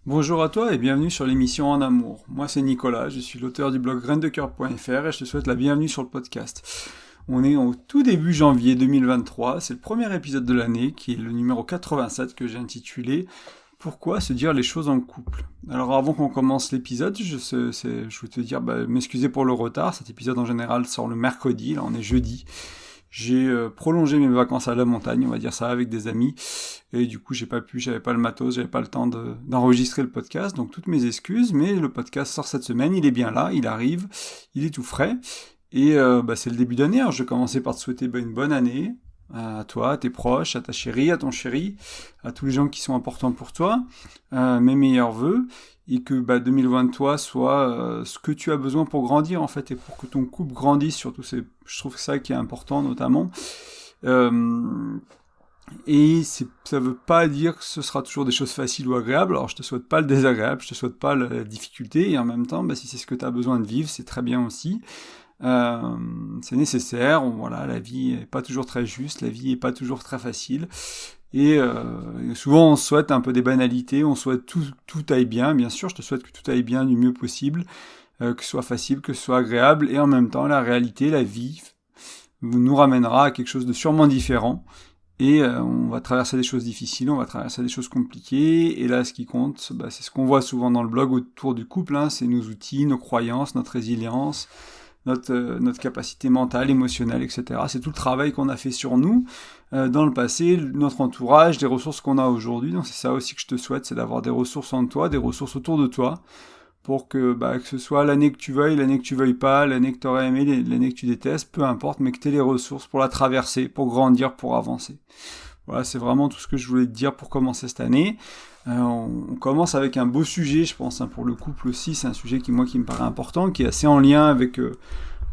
Bonjour à toi et bienvenue sur l'émission En Amour. Moi c'est Nicolas, je suis l'auteur du blog grainesdecoeur.fr et je te souhaite la bienvenue sur le podcast. On est au tout début janvier 2023, c'est le premier épisode de l'année qui est le numéro 87 que j'ai intitulé Pourquoi se dire les choses en couple. Alors avant qu'on commence l'épisode, je veux te dire, m'excuser pour le retard, cet épisode en général sort le mercredi, là on est jeudi. J'ai prolongé mes vacances à la montagne, on va dire ça, avec des amis. Et du coup, j'avais pas le matos, j'avais pas le temps d'enregistrer le podcast. Donc toutes mes excuses, mais le podcast sort cette semaine, il est bien là, il arrive, il est tout frais. Et c'est le début d'année, alors je vais commencer par te souhaiter une bonne année. À toi, à tes proches, à ta chérie, à ton chéri, à tous les gens qui sont importants pour toi. Mes meilleurs vœux. Et que 2023 soit ce que tu as besoin pour grandir en fait et pour que ton couple grandisse surtout, je trouve que c'est ça qui est important notamment. Ça veut pas dire que ce sera toujours des choses faciles ou agréables, alors je te souhaite pas le désagréable, je te souhaite pas la difficulté, et en même temps si c'est ce que tu as besoin de vivre, c'est très bien aussi. C'est nécessaire, voilà, la vie est pas toujours très juste, la vie est pas toujours très facile. Et souvent on souhaite un peu des banalités, on souhaite tout aille bien, bien sûr je te souhaite que tout aille bien du mieux possible, que ce soit facile, que ce soit agréable, et en même temps la réalité, la vie nous ramènera à quelque chose de sûrement différent, et on va traverser des choses difficiles, on va traverser des choses compliquées, et là ce qui compte, c'est ce qu'on voit souvent dans le blog autour du couple, c'est nos outils, nos croyances, notre résilience, notre capacité mentale, émotionnelle, etc. C'est tout le travail qu'on a fait sur nous dans le passé, notre entourage, les ressources qu'on a aujourd'hui. Donc c'est ça aussi que je te souhaite, c'est d'avoir des ressources en toi, des ressources autour de toi, pour que ce soit l'année que tu veuilles pas, l'année que tu aurais aimé, l'année que tu détestes, peu importe, mais que tu aies les ressources pour la traverser, pour grandir, pour avancer. Voilà, c'est vraiment tout ce que je voulais te dire pour commencer cette année. On commence avec un beau sujet, je pense, pour le couple aussi. C'est un sujet qui me paraît important, qui est assez en lien avec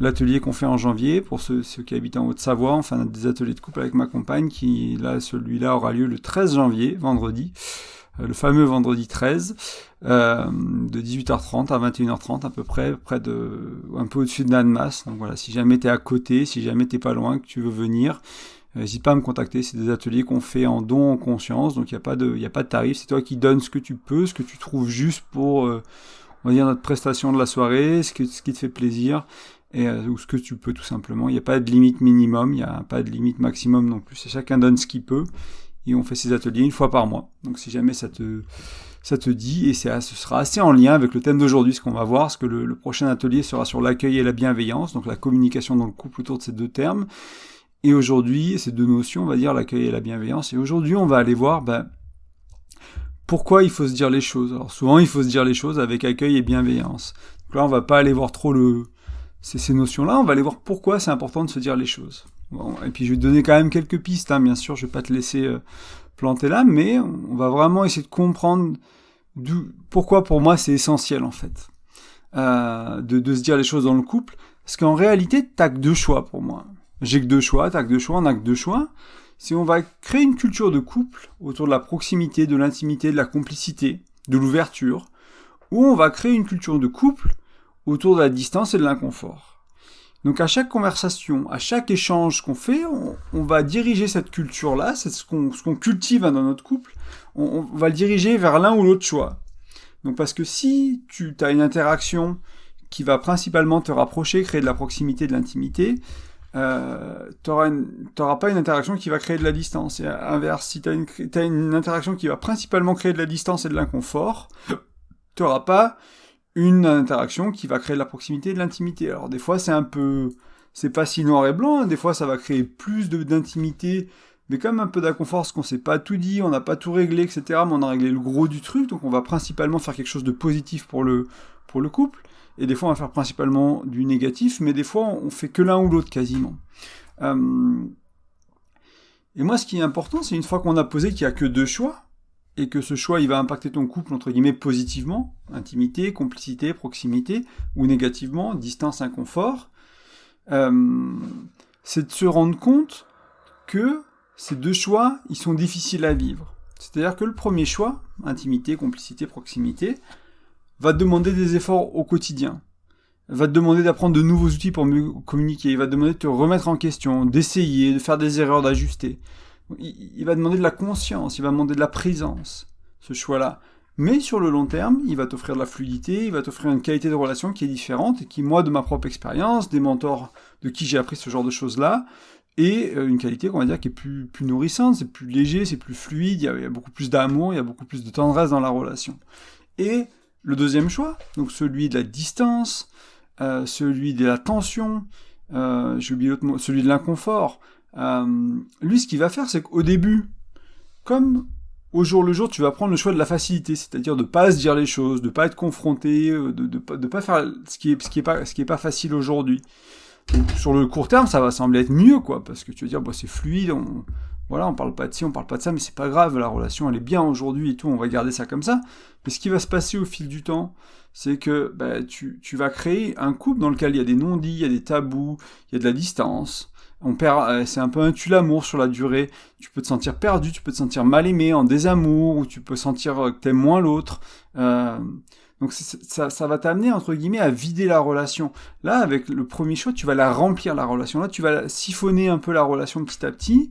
l'atelier qu'on fait en janvier, pour ceux qui habitent en Haute-Savoie. Enfin, des ateliers de couple avec ma compagne, celui-là aura lieu le 13 janvier, vendredi. Le fameux vendredi 13, de 18h30 à 21h30 à peu près, un peu au-dessus de Lanmas. Donc voilà, si jamais t'es à côté, si jamais t'es pas loin, que tu veux venir, n'hésite pas à me contacter. C'est des ateliers qu'on fait en don en conscience, donc il n'y a pas de tarif, c'est toi qui donnes ce que tu peux, ce que tu trouves juste pour, on va dire, notre prestation de la soirée, ce qui te fait plaisir, ou ce que tu peux tout simplement. Il n'y a pas de limite minimum, il n'y a pas de limite maximum non plus, chacun donne ce qu'il peut, et on fait ces ateliers une fois par mois. Donc si jamais ça te dit, et ce sera assez en lien avec le thème d'aujourd'hui, ce qu'on va voir, parce que le prochain atelier sera sur l'accueil et la bienveillance, donc la communication dans le couple autour de ces deux termes. Et aujourd'hui, ces deux notions, on va dire l'accueil et la bienveillance, et aujourd'hui on va aller voir pourquoi il faut se dire les choses. Alors souvent il faut se dire les choses avec accueil et bienveillance. Donc là on va pas aller voir trop ces notions-là, on va aller voir pourquoi c'est important de se dire les choses. Bon, et puis je vais te donner quand même quelques pistes, bien sûr, je vais pas te laisser planter là, mais on va vraiment essayer de comprendre pourquoi pour moi c'est essentiel en fait, de se dire les choses dans le couple, parce qu'en réalité t'as que deux choix pour moi. J'ai que deux choix, t'as que deux choix, on a que deux choix. Si on va créer une culture de couple autour de la proximité, de l'intimité, de la complicité, de l'ouverture, ou on va créer une culture de couple autour de la distance et de l'inconfort. Donc à chaque conversation, à chaque échange qu'on fait, on va diriger cette culture-là, c'est ce qu'on cultive dans notre couple, on va le diriger vers l'un ou l'autre choix. Donc parce que si tu as une interaction qui va principalement te rapprocher, créer de la proximité, de l'intimité, t'auras pas une interaction qui va créer de la distance. Et à l'inverse, si t'as une interaction qui va principalement créer de la distance et de l'inconfort, t'auras pas une interaction qui va créer de la proximité et de l'intimité. Alors des fois c'est pas si noir et blanc, des fois ça va créer plus d'intimité, mais quand même un peu d'inconfort parce qu'on s'est pas tout dit, on n'a pas tout réglé, etc. Mais on a réglé le gros du truc, donc on va principalement faire quelque chose de positif pour le couple, et des fois on va faire principalement du négatif, mais des fois on fait que l'un ou l'autre quasiment. Et moi ce qui est important, c'est une fois qu'on a posé qu'il y a que deux choix, et que ce choix il va impacter ton couple entre guillemets positivement, intimité, complicité, proximité, ou négativement, distance, inconfort, c'est de se rendre compte que ces deux choix ils sont difficiles à vivre. C'est-à-dire que le premier choix, intimité, complicité, proximité, va te demander des efforts au quotidien, va te demander d'apprendre de nouveaux outils pour mieux communiquer, il va te demander de te remettre en question, d'essayer, de faire des erreurs, d'ajuster. Il va demander de la conscience, il va demander de la présence, ce choix-là. mais sur le long terme, il va t'offrir de la fluidité, il va t'offrir une qualité de relation qui est différente, et qui, moi, de ma propre expérience, des mentors de qui j'ai appris ce genre de choses-là, et une qualité, on va dire, qui est plus nourrissante, c'est plus léger, c'est plus fluide, il y a beaucoup plus d'amour, il y a beaucoup plus de tendresse dans la relation. Et le deuxième choix, donc celui de la distance, celui de la tension, j'ai oublié l'autre mot, celui de l'inconfort, lui, ce qu'il va faire, c'est qu'au début, comme au jour le jour, tu vas prendre le choix de la facilité, c'est-à-dire de pas se dire les choses, de pas être confronté, de pas faire ce qui est pas facile aujourd'hui. Donc, sur le court terme, ça va sembler être mieux, quoi, parce que tu vas dire, bah, c'est fluide, on parle pas de ci, on parle pas de ça, mais c'est pas grave, la relation, elle est bien aujourd'hui et tout, on va garder ça comme ça. Mais ce qui va se passer au fil du temps, c'est que bah, tu vas créer un couple dans lequel il y a des non-dits, il y a des tabous, il y a de la distance. C'est un peu un tue-l'amour sur la durée. Tu peux te sentir perdu, tu peux te sentir mal aimé, en désamour, ou tu peux sentir que t'aimes moins l'autre. Donc ça va t'amener, entre guillemets, à vider la relation. Là, avec le premier choix, tu vas la remplir, la relation. Là, tu vas siphonner un peu la relation petit à petit,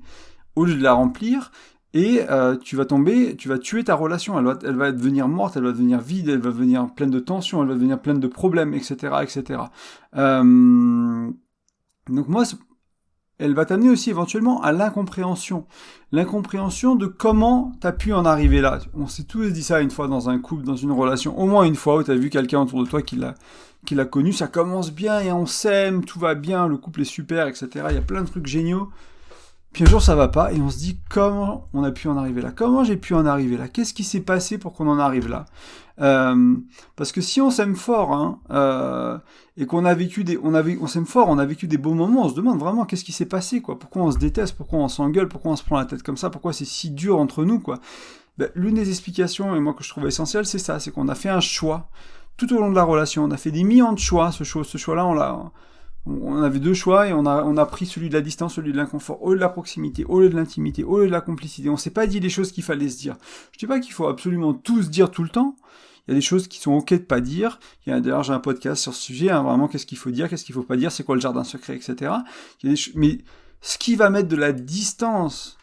au lieu de la remplir, et tu vas tuer ta relation. Elle va devenir morte, elle va devenir vide, elle va devenir pleine de tensions, elle va devenir pleine de problèmes, etc., etc. Donc moi, elle va t'amener aussi éventuellement à l'incompréhension. L'incompréhension de comment t'as pu en arriver là. On s'est tous dit ça une fois dans un couple, dans une relation, au moins une fois où t'as vu quelqu'un autour de toi qui l'a connu, ça commence bien et on s'aime, tout va bien, le couple est super, etc. Il y a plein de trucs géniaux. Puis un jour ça va pas et on se dit comment on a pu en arriver là, comment j'ai pu en arriver là, qu'est-ce qui s'est passé pour qu'on en arrive là. Parce que si on s'aime fort, et qu'on a vécu on s'aime fort, on a vécu des beaux moments, on se demande vraiment qu'est-ce qui s'est passé, quoi. Pourquoi on se déteste, pourquoi on s'engueule, pourquoi on se prend la tête comme ça, pourquoi c'est si dur entre nous, quoi. Ben, l'une des explications, et moi que je trouve essentielle, c'est ça, c'est qu'on a fait un choix tout au long de la relation, on a fait des millions de choix, ce choix-là, on avait deux choix et on a pris celui de la distance, celui de l'inconfort, au lieu de la proximité, au lieu de l'intimité, au lieu de la complicité. On s'est pas dit les choses qu'il fallait se dire. Je dis pas qu'il faut absolument tout se dire tout le temps. Il y a des choses qui sont ok de pas dire. D'ailleurs, j'ai un podcast sur ce sujet, vraiment, qu'est-ce qu'il faut dire, qu'est-ce qu'il faut pas dire, c'est quoi le jardin secret, etc. Mais ce qui va mettre de la distance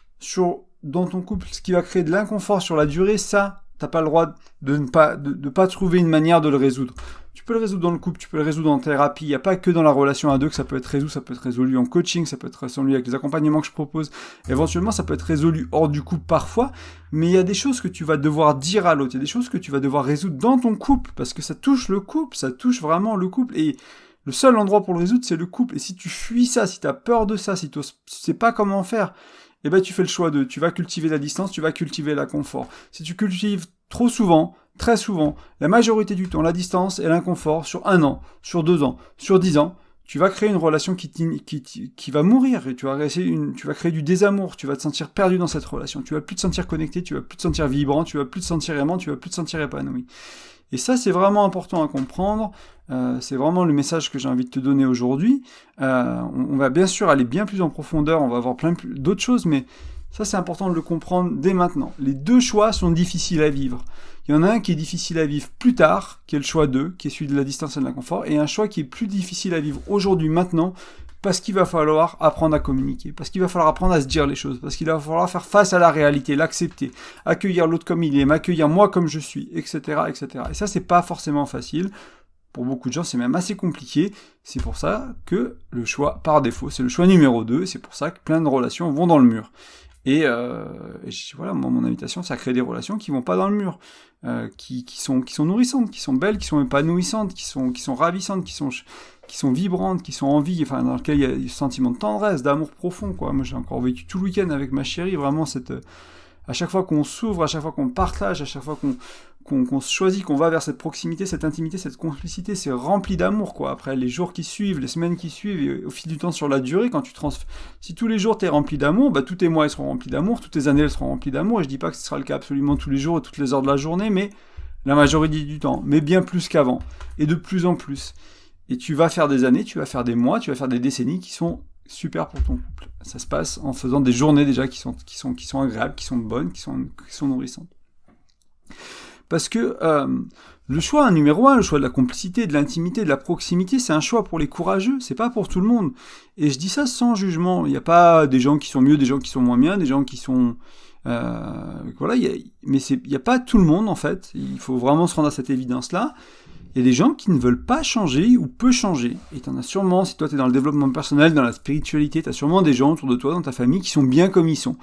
dans ton couple, ce qui va créer de l'inconfort sur la durée, ça, t'as pas le droit de pas trouver une manière de le résoudre. Tu peux le résoudre dans le couple, tu peux le résoudre en thérapie, il n'y a pas que dans la relation à deux que ça peut être résolu, ça peut être résolu en coaching, ça peut être résolu avec les accompagnements que je propose, éventuellement ça peut être résolu hors du couple parfois, mais il y a des choses que tu vas devoir dire à l'autre, il y a des choses que tu vas devoir résoudre dans ton couple, parce que ça touche le couple, ça touche vraiment le couple, et le seul endroit pour le résoudre c'est le couple, et si tu fuis ça, si tu as peur de ça, si tu sais pas comment faire, eh ben tu fais le choix tu vas cultiver la distance, tu vas cultiver l'inconfort. Si tu cultives trop souvent, très souvent, la majorité du temps, la distance et l'inconfort sur 1 an, sur 2 ans, sur 10 ans, tu vas créer une relation qui va mourir et tu vas créer du désamour, tu vas te sentir perdu dans cette relation, tu vas plus te sentir connecté, tu vas plus te sentir vibrant, tu vas plus te sentir aimant, tu vas plus te sentir épanoui. Et ça, c'est vraiment important à comprendre. C'est vraiment le message que j'ai envie de te donner aujourd'hui. On va bien sûr aller bien plus en profondeur, on va voir d'autres choses, mais ça, c'est important de le comprendre dès maintenant. Les deux choix sont difficiles à vivre. Il y en a un qui est difficile à vivre plus tard, qui est le choix 2, qui est celui de la distance et de l'inconfort, et un choix qui est plus difficile à vivre aujourd'hui, maintenant, parce qu'il va falloir apprendre à communiquer, parce qu'il va falloir apprendre à se dire les choses, parce qu'il va falloir faire face à la réalité, l'accepter, accueillir l'autre comme il est, m'accueillir moi comme je suis, etc., etc. Et ça, c'est pas forcément facile. Pour beaucoup de gens, c'est même assez compliqué. C'est pour ça que le choix par défaut, c'est le choix numéro 2. C'est pour ça que plein de relations vont dans le mur. Et voilà, moi, mon invitation, c'est à créer des relations qui vont pas dans le mur, qui sont nourrissantes, qui sont belles, qui sont épanouissantes, qui sont ravissantes, qui sont vibrantes, qui sont en vie, enfin, dans lesquelles il y a ce sentiment de tendresse, d'amour profond, quoi. Moi, j'ai encore vécu tout le week-end avec ma chérie, vraiment à chaque fois qu'on s'ouvre, à chaque fois qu'on partage, à chaque fois qu'on se choisit, qu'on va vers cette proximité, cette intimité, cette complicité, c'est rempli d'amour, quoi. Après, les jours qui suivent, les semaines qui suivent, et au fil du temps, sur la durée, si tous les jours t'es rempli d'amour, bah tous tes mois ils seront remplis d'amour, toutes tes années elles seront remplies d'amour, et je dis pas que ce sera le cas absolument tous les jours et toutes les heures de la journée, mais la majorité du temps, mais bien plus qu'avant, et de plus en plus. Et tu vas faire des années, tu vas faire des mois, tu vas faire des décennies qui sont super pour ton couple. Ça se passe en faisant des journées déjà qui sont agréables, qui sont bonnes, qui sont nourrissantes. Parce que le choix numéro 1, le choix de la complicité, de l'intimité, de la proximité, c'est un choix pour les courageux, c'est pas pour tout le monde. Et je dis ça sans jugement. Il n'y a pas des gens qui sont mieux, des gens qui sont moins bien, des gens qui sont Voilà, mais il n'y a pas tout le monde, en fait. Il faut vraiment se rendre à cette évidence-là. Il y a des gens qui ne veulent pas changer ou peu changer. Et tu en as sûrement, si toi tu es dans le développement personnel, dans la spiritualité, tu as sûrement des gens autour de toi, dans ta famille, qui sont bien comme ils sont.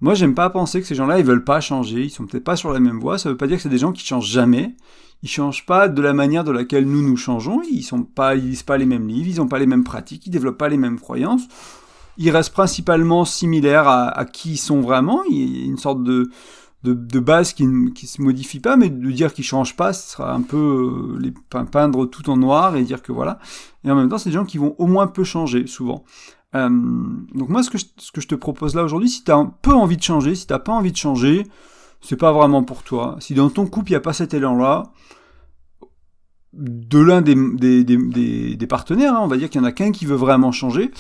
Moi, j'aime pas penser que ces gens-là, ils veulent pas changer, ils sont peut-être pas sur la même voie. Ça veut pas dire que c'est des gens qui changent jamais. Ils changent pas de la manière de laquelle nous changeons. Ils lisent pas les mêmes livres, ils ont pas les mêmes pratiques, ils développent pas les mêmes croyances. Ils restent principalement similaires à qui ils sont vraiment. Il y a une sorte de base qui se modifie pas, mais de dire qu'ils changent pas, ce sera un peu peindre tout en noir et dire que voilà. Et en même temps, c'est des gens qui vont au moins peu changer, souvent. Donc moi, ce que je te propose là aujourd'hui, si tu as un peu envie de changer, si tu n'as pas envie de changer, c'est pas vraiment pour toi. Si dans ton couple, il n'y a pas cet élan-là, de l'un des partenaires, hein, on va dire qu'il y en a qu'un qui veut vraiment changer,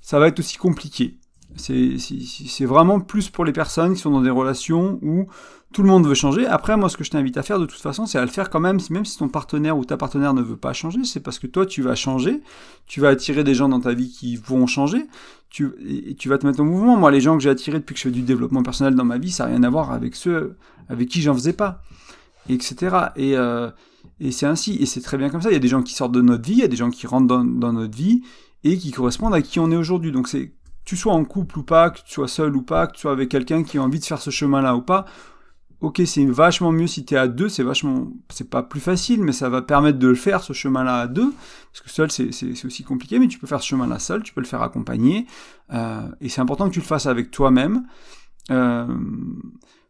ça va être aussi compliqué. C'est vraiment plus pour les personnes qui sont dans des relations où tout le monde veut changer. Après, moi, ce que je t'invite à faire, de toute façon, c'est à le faire quand même si ton partenaire ou ta partenaire ne veut pas changer, c'est parce que toi, tu vas changer, tu vas attirer des gens dans ta vie qui vont changer, et tu vas te mettre en mouvement. Moi, les gens que j'ai attirés depuis que je fais du développement personnel dans ma vie, ça n'a rien à voir avec ceux avec qui j'en faisais pas, etc. Et c'est ainsi, et c'est très bien comme ça. Il y a des gens qui sortent de notre vie, il y a des gens qui rentrent dans notre vie, et qui correspondent à qui on est aujourd'hui. Donc que tu sois en couple ou pas, que tu sois seul ou pas, que tu sois avec quelqu'un qui a envie de faire ce chemin-là ou pas, ok, c'est vachement mieux si t'es à deux, c'est pas plus facile, mais ça va permettre de le faire, ce chemin-là à deux, parce que seul, c'est aussi compliqué, mais tu peux faire ce chemin-là seul, tu peux le faire accompagné, et c'est important que tu le fasses avec toi-même,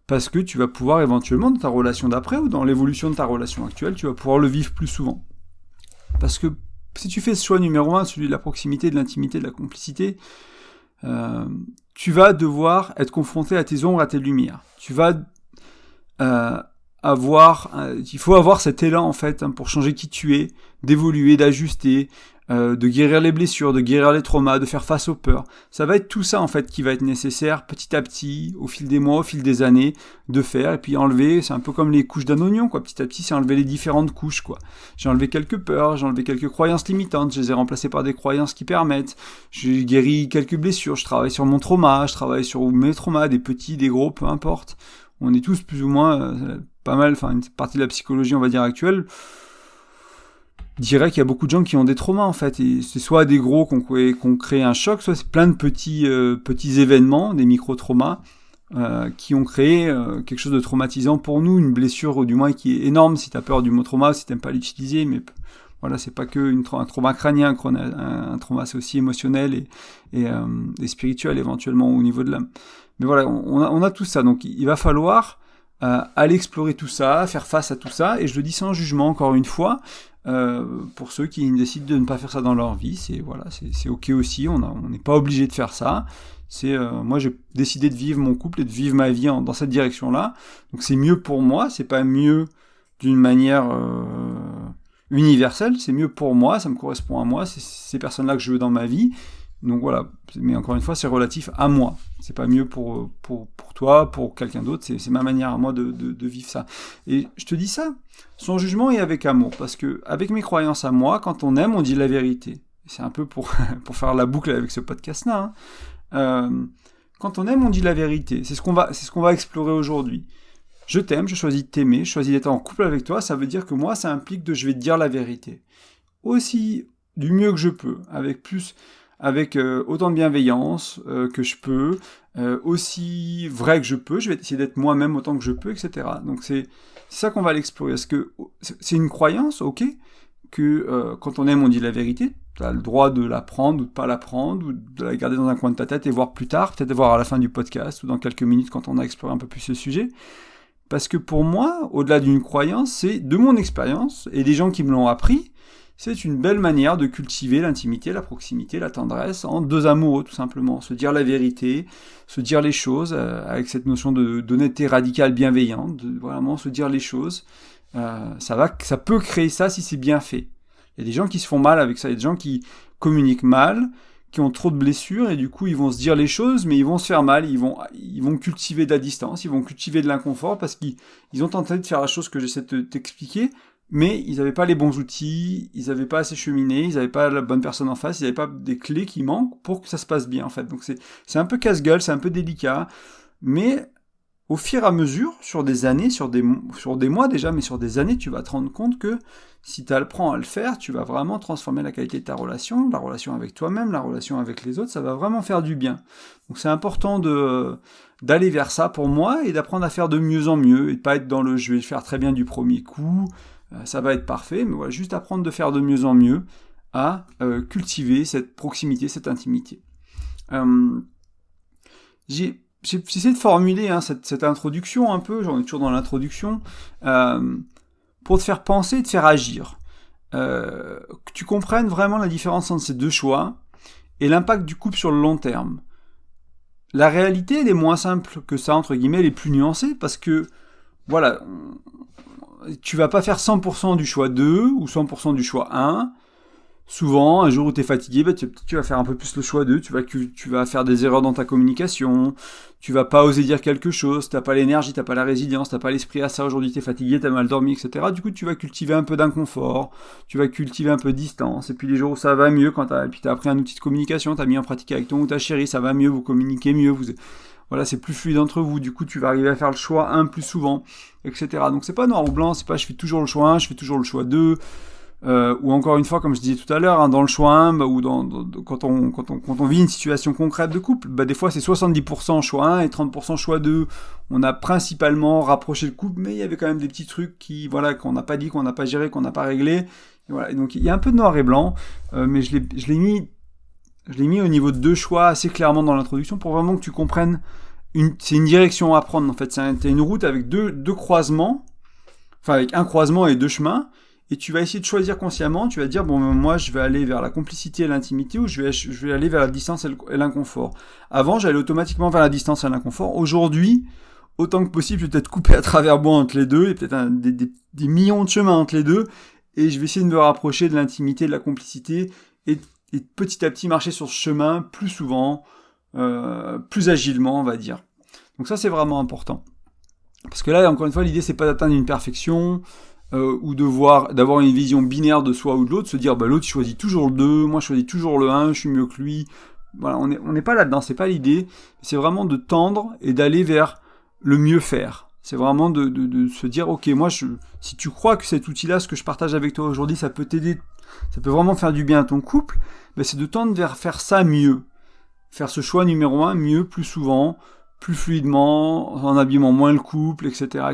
parce que tu vas pouvoir éventuellement, dans ta relation d'après, ou dans l'évolution de ta relation actuelle, tu vas pouvoir le vivre plus souvent. Parce que si tu fais ce choix numéro 1, celui de la proximité, de l'intimité, de la complicité, tu vas devoir être confronté à tes ombres, à tes lumières. Tu vas il faut avoir cet élan en fait, hein, pour changer qui tu es, d'évoluer, d'ajuster, de guérir les blessures, de guérir les traumas, de faire face aux peurs. Ça va être tout ça en fait qui va être nécessaire petit à petit, au fil des mois, au fil des années, de faire, et puis enlever, c'est un peu comme les couches d'un oignon, quoi. Petit à petit, c'est enlever les différentes couches, quoi. J'ai enlevé quelques peurs, j'ai enlevé quelques croyances limitantes, je les ai remplacées par des croyances qui permettent, j'ai guéri quelques blessures, je travaille sur mon trauma, je travaille sur mes traumas, des petits, des gros, peu importe. On est tous plus ou moins pas mal, enfin une partie de la psychologie on va dire actuelle dirait qu'il y a beaucoup de gens qui ont des traumas en fait, et c'est soit des gros qu'on crée un choc, soit c'est plein de petits événements, des micro-traumas qui ont créé quelque chose de traumatisant pour nous, une blessure ou du moins qui est énorme si t'as peur du mot trauma, si t'aimes pas l'utiliser, mais voilà, c'est pas que un trauma crânien, un trauma c'est aussi émotionnel et spirituel éventuellement au niveau de l'âme. Mais voilà, on a tout ça, donc il va falloir aller explorer tout ça, faire face à tout ça, et je le dis sans jugement encore une fois, pour ceux qui décident de ne pas faire ça dans leur vie, c'est ok aussi, on n'est pas obligé de faire ça. Moi j'ai décidé de vivre mon couple et de vivre ma vie dans cette direction-là, donc c'est mieux pour moi, c'est pas mieux d'une manière universelle, c'est mieux pour moi, ça me correspond à moi, c'est ces personnes-là que je veux dans ma vie. Donc voilà, mais encore une fois, c'est relatif à moi. C'est pas mieux pour toi, pour quelqu'un d'autre, c'est ma manière à moi de vivre ça. Et je te dis ça sans jugement et avec amour, parce que avec mes croyances à moi, quand on aime, on dit la vérité. C'est un peu pour faire la boucle avec ce podcast-là. Hein. Quand on aime, on dit la vérité. C'est ce qu'on va explorer aujourd'hui. Je t'aime, je choisis de t'aimer, je choisis d'être en couple avec toi, ça veut dire que moi, ça implique je vais te dire la vérité. Aussi, du mieux que je peux, avec autant de bienveillance que je peux, aussi vrai que je peux, je vais essayer d'être moi-même autant que je peux, etc. Donc c'est ça qu'on va aller explorer. Est-ce que c'est une croyance, ok, que quand on aime, on dit la vérité, tu as le droit de la prendre ou de pas la prendre, ou de la garder dans un coin de ta tête et voir plus tard, peut-être voir à la fin du podcast ou dans quelques minutes quand on a exploré un peu plus ce sujet. Parce que pour moi, au-delà d'une croyance, c'est de mon expérience et des gens qui me l'ont appris, c'est une belle manière de cultiver l'intimité, la proximité, la tendresse en deux amoureux, tout simplement. Se dire la vérité, se dire les choses, avec cette notion d'honnêteté radicale bienveillante, de vraiment se dire les choses. Ça peut créer ça si c'est bien fait. Il y a des gens qui se font mal avec ça, il y a des gens qui communiquent mal, qui ont trop de blessures, et du coup ils vont se dire les choses, mais ils vont se faire mal, ils vont cultiver de la distance, ils vont cultiver de l'inconfort, parce qu'ils ont tenté de faire la chose que j'essaie de t'expliquer, mais ils n'avaient pas les bons outils, ils n'avaient pas assez cheminé, ils n'avaient pas la bonne personne en face, ils n'avaient pas des clés qui manquent pour que ça se passe bien en fait. Donc c'est un peu casse-gueule, c'est un peu délicat, mais au fur et à mesure, sur des années, sur des mois déjà, mais sur des années, tu vas te rendre compte que si tu apprends à le faire, tu vas vraiment transformer la qualité de ta relation, la relation avec toi-même, la relation avec les autres, ça va vraiment faire du bien. Donc c'est important d'aller vers ça pour moi et d'apprendre à faire de mieux en mieux et de pas être dans le je vais le faire très bien du premier coup, ça va être parfait, mais voilà, juste apprendre de faire de mieux en mieux à cultiver cette proximité, cette intimité. J'ai essayé de formuler cette introduction un peu, j'en ai toujours dans l'introduction, pour te faire penser et te faire agir. Que tu comprennes vraiment la différence entre ces deux choix et l'impact du couple sur le long terme. La réalité, elle est moins simple que ça, entre guillemets, elle est plus nuancée parce que, voilà, tu vas pas faire 100% du choix 2 ou 100% du choix 1. Souvent, un jour où tu es fatigué, tu vas faire un peu plus le choix 2, tu vas faire des erreurs dans ta communication, tu vas pas oser dire quelque chose, t'as pas l'énergie, t'as pas la résilience, t'as pas l'esprit à ça, aujourd'hui t'es fatigué, t'as mal dormi, etc. Du coup, tu vas cultiver un peu d'inconfort, tu vas cultiver un peu de distance, et puis les jours où ça va mieux, puis t'as appris un outil de communication, t'as mis en pratique avec ton ou ta chérie, ça va mieux, vous communiquez mieux, voilà, c'est plus fluide entre vous, du coup tu vas arriver à faire le choix 1 plus souvent, etc. Donc c'est pas noir ou blanc, c'est pas je fais toujours le choix 1, je fais toujours le choix 2, ou encore une fois, comme je disais tout à l'heure, dans le choix 1, ou quand on vit une situation concrète de couple, des fois c'est 70% choix 1 et 30% choix 2. On a principalement rapproché le couple, mais il y avait quand même des petits trucs qu'on n'a pas dit, qu'on n'a pas géré, qu'on n'a pas réglé. Et voilà. Et donc il y a un peu de noir et blanc, mais je l'ai mis au niveau de 2 choix assez clairement dans l'introduction pour vraiment que tu comprennes. C'est une direction à prendre en fait. C'est une route avec deux croisements, enfin avec un croisement et 2 chemins. Et tu vas essayer de choisir consciemment, tu vas dire, bon, moi, je vais aller vers la complicité et l'intimité, ou je vais aller vers la distance et l'inconfort. Avant, j'allais automatiquement vers la distance et l'inconfort. Aujourd'hui, autant que possible, je vais peut-être couper à travers bois entre les deux, et peut-être des millions de chemins entre les deux, et je vais essayer de me rapprocher de l'intimité, de la complicité, et petit à petit marcher sur ce chemin plus souvent, plus agilement, on va dire. Donc ça, c'est vraiment important. Parce que là, encore une fois, l'idée, c'est pas d'atteindre une perfection, ou d'avoir une vision binaire de soi ou de l'autre, se dire l'autre il choisit toujours le 2, moi je choisis toujours le 1, je suis mieux que lui. Voilà, on n'est pas là-dedans, c'est pas l'idée. C'est vraiment de tendre et d'aller vers le mieux faire. C'est vraiment de se dire, ok, moi si tu crois que cet outil-là, ce que je partage avec toi aujourd'hui, ça peut t'aider, ça peut vraiment faire du bien à ton couple, c'est de tendre vers faire ça mieux. Faire ce choix numéro 1 mieux, plus souvent, plus fluidement, en abîmant moins le couple, etc.,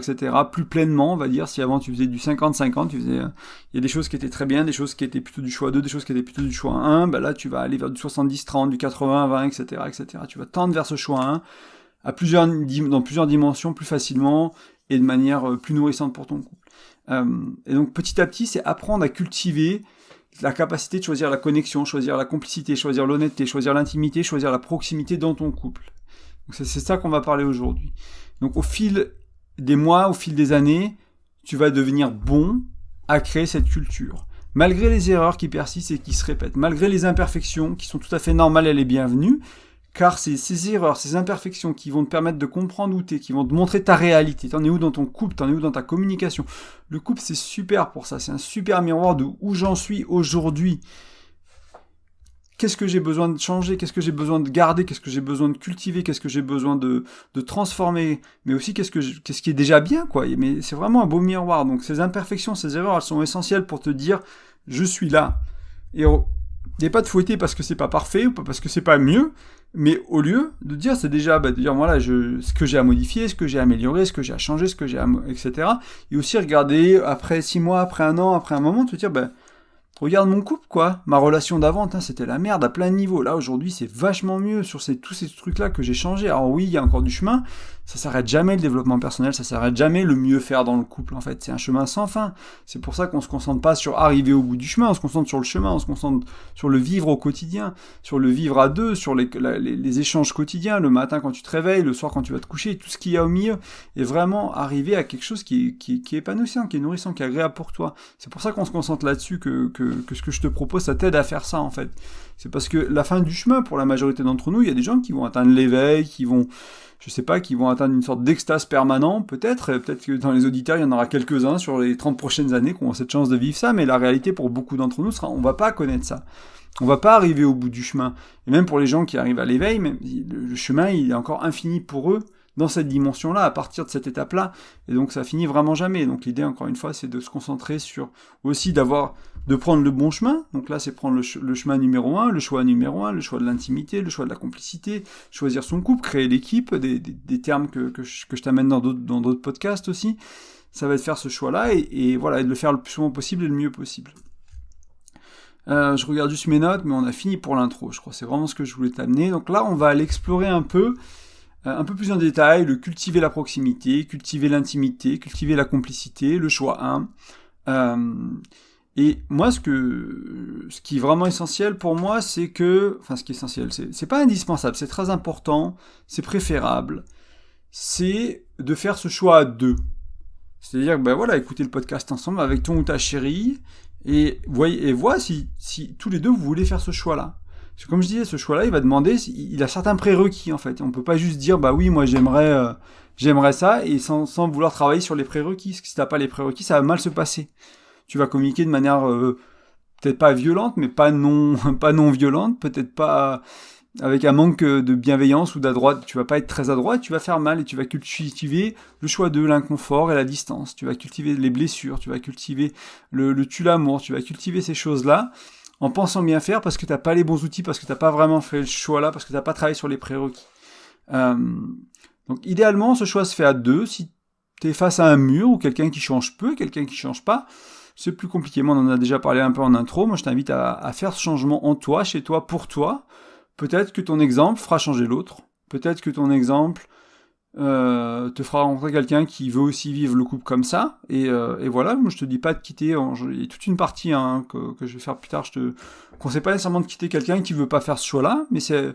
plus pleinement, on va dire. Si avant tu faisais du 50-50, il y a des choses qui étaient très bien, des choses qui étaient plutôt du choix 2, des choses qui étaient plutôt du choix 1, là tu vas aller vers du 70-30, du 80-20, etc. Tu vas tendre vers ce choix 1 dans plusieurs dimensions, plus facilement et de manière plus nourrissante pour ton couple. Et donc petit à petit, c'est apprendre à cultiver la capacité de choisir la connexion, choisir la complicité, choisir l'honnêteté, choisir l'intimité, choisir la proximité dans ton couple. Donc c'est ça qu'on va parler aujourd'hui. Donc au fil des mois, au fil des années, tu vas devenir bon à créer cette culture. Malgré les erreurs qui persistent et qui se répètent, malgré les imperfections qui sont tout à fait normales et les bienvenues, car c'est ces erreurs, ces imperfections qui vont te permettre de comprendre où t'es, qui vont te montrer ta réalité. T'en es où dans ton couple, t'en es où dans ta communication. Le couple, c'est super pour ça, c'est un super miroir de où j'en suis aujourd'hui. Qu'est-ce que j'ai besoin de changer, qu'est-ce que j'ai besoin de garder, qu'est-ce que j'ai besoin de cultiver, qu'est-ce que j'ai besoin de transformer, mais aussi qu'est-ce qui est déjà bien, quoi. Mais c'est vraiment un beau miroir. Donc ces imperfections, ces erreurs, elles sont essentielles pour te dire, je suis là. Et il n'y a pas de fouetter parce que c'est pas parfait ou parce que c'est pas mieux, mais au lieu de dire, c'est déjà, de dire, voilà, ce que j'ai à modifier, ce que j'ai à améliorer, ce que j'ai à changer, ce que j'ai à, etc. Et aussi regarder, après 6 mois, après 1 an, après un moment, te dire, regarde mon couple, quoi. Ma relation d'avant, c'était la merde à plein de niveaux. Là, aujourd'hui, c'est vachement mieux sur tous ces trucs-là que j'ai changé. Alors oui, il y a encore du chemin. Ça s'arrête jamais le développement personnel, ça s'arrête jamais le mieux faire dans le couple, en fait. C'est un chemin sans fin. C'est pour ça qu'on se concentre pas sur arriver au bout du chemin, on se concentre sur le chemin, on se concentre sur le vivre au quotidien, sur le vivre à deux, sur les échanges quotidiens, le matin quand tu te réveilles, le soir quand tu vas te coucher, tout ce qu'il y a au milieu. Et vraiment arriver à quelque chose qui est épanouissant, qui est nourrissant, qui est agréable pour toi. C'est pour ça qu'on se concentre là-dessus que ce que je te propose, ça t'aide à faire ça, en fait. C'est parce que la fin du chemin, pour la majorité d'entre nous, il y a des gens qui vont atteindre l'éveil, qui vont atteindre une sorte d'extase permanent, peut-être que dans les auditeurs, il y en aura quelques-uns sur les 30 prochaines années qui ont cette chance de vivre ça, mais la réalité pour beaucoup d'entre nous sera, on va pas connaître ça. On va pas arriver au bout du chemin. Et même pour les gens qui arrivent à l'éveil, le chemin, il est encore infini pour eux, dans cette dimension-là, à partir de cette étape-là, et donc ça finit vraiment jamais. Donc l'idée, encore une fois, c'est de se concentrer sur aussi de prendre le bon chemin. Donc là, c'est prendre le chemin numéro 1, le choix numéro 1, le choix de l'intimité, le choix de la complicité, choisir son couple, créer l'équipe, des termes que je t'amène dans d'autres podcasts aussi. Ça va être faire ce choix-là, et voilà, et de le faire le plus souvent possible et le mieux possible. Je regarde juste mes notes, mais on a fini pour l'intro, je crois. C'est vraiment ce que je voulais t'amener. Donc là, on va aller explorer un peu plus en détail, le cultiver la proximité, cultiver l'intimité, cultiver la complicité, le choix 1. Et moi, ce qui est vraiment essentiel pour moi, ce qui est essentiel, c'est pas indispensable, c'est très important, c'est préférable, c'est de faire ce choix à 2. C'est-à-dire, écoutez le podcast ensemble avec ton ou ta chérie, et vois si tous les deux vous voulez faire ce choix-là. Parce que comme je disais, ce choix-là, il va demander, il a certains prérequis en fait. On peut pas juste dire, oui, moi j'aimerais ça, et sans vouloir travailler sur les prérequis. Parce que si t'as pas les prérequis, ça va mal se passer. Tu vas communiquer de manière peut-être pas violente, mais pas non violente, peut-être pas avec un manque de bienveillance ou d'adroite. Tu vas pas être très adroit, tu vas faire mal, et tu vas cultiver le choix de l'inconfort et la distance. Tu vas cultiver les blessures, tu vas cultiver le tue-l'amour, tu vas cultiver ces choses-là en pensant bien faire, parce que t'as pas les bons outils, parce que t'as pas vraiment fait le choix là, parce que t'as pas travaillé sur les prérequis. Donc idéalement, ce choix se fait à 2. Si t'es face à un mur, ou quelqu'un qui change peu, quelqu'un qui change pas, c'est plus compliqué. Moi, on en a déjà parlé un peu en intro. Moi, je t'invite à faire ce changement en toi, chez toi, pour toi. Peut-être que ton exemple fera changer l'autre. Peut-être que ton exemple te fera rencontrer quelqu'un qui veut aussi vivre le couple comme ça. Et voilà, moi je te dis pas de quitter. Il y a toute une partie que je vais faire plus tard. Je te conseille pas nécessairement de quitter quelqu'un qui veut pas faire ce choix-là, mais c'est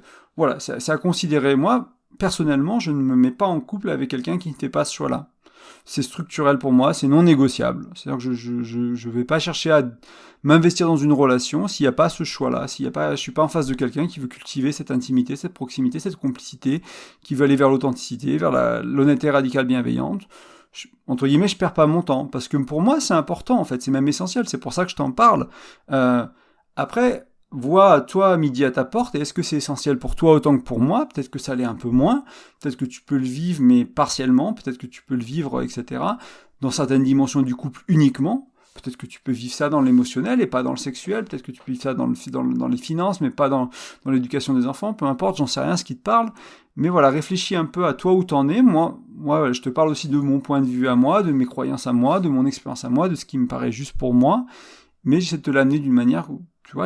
à considérer. Moi, personnellement, je ne me mets pas en couple avec quelqu'un qui ne fait pas ce choix-là. C'est structurel pour moi, c'est non négociable. C'est-à-dire que je vais pas chercher à m'investir dans une relation s'il n'y a pas ce choix-là, je suis pas en face de quelqu'un qui veut cultiver cette intimité, cette proximité, cette complicité, qui veut aller vers l'authenticité, vers l'honnêteté radicale bienveillante. Entre guillemets, je perds pas mon temps, parce que pour moi, c'est important, en fait, c'est même essentiel, c'est pour ça que je t'en parle. Après, vois toi midi à ta porte, et est-ce que c'est essentiel pour toi autant que pour moi? Peut-être que ça l'est un peu moins, peut-être que tu peux le vivre mais partiellement, peut-être que tu peux le vivre, etc. dans certaines dimensions du couple uniquement, peut-être que tu peux vivre ça dans l'émotionnel et pas dans le sexuel, peut-être que tu peux vivre ça dans les finances mais pas dans l'éducation des enfants, peu importe, j'en sais rien ce qui te parle, mais voilà, réfléchis un peu à toi où t'en es. Moi, je te parle aussi de mon point de vue à moi, de mes croyances à moi, de mon expérience à moi, de ce qui me paraît juste pour moi, mais j'essaie de te l'amener d'une manière où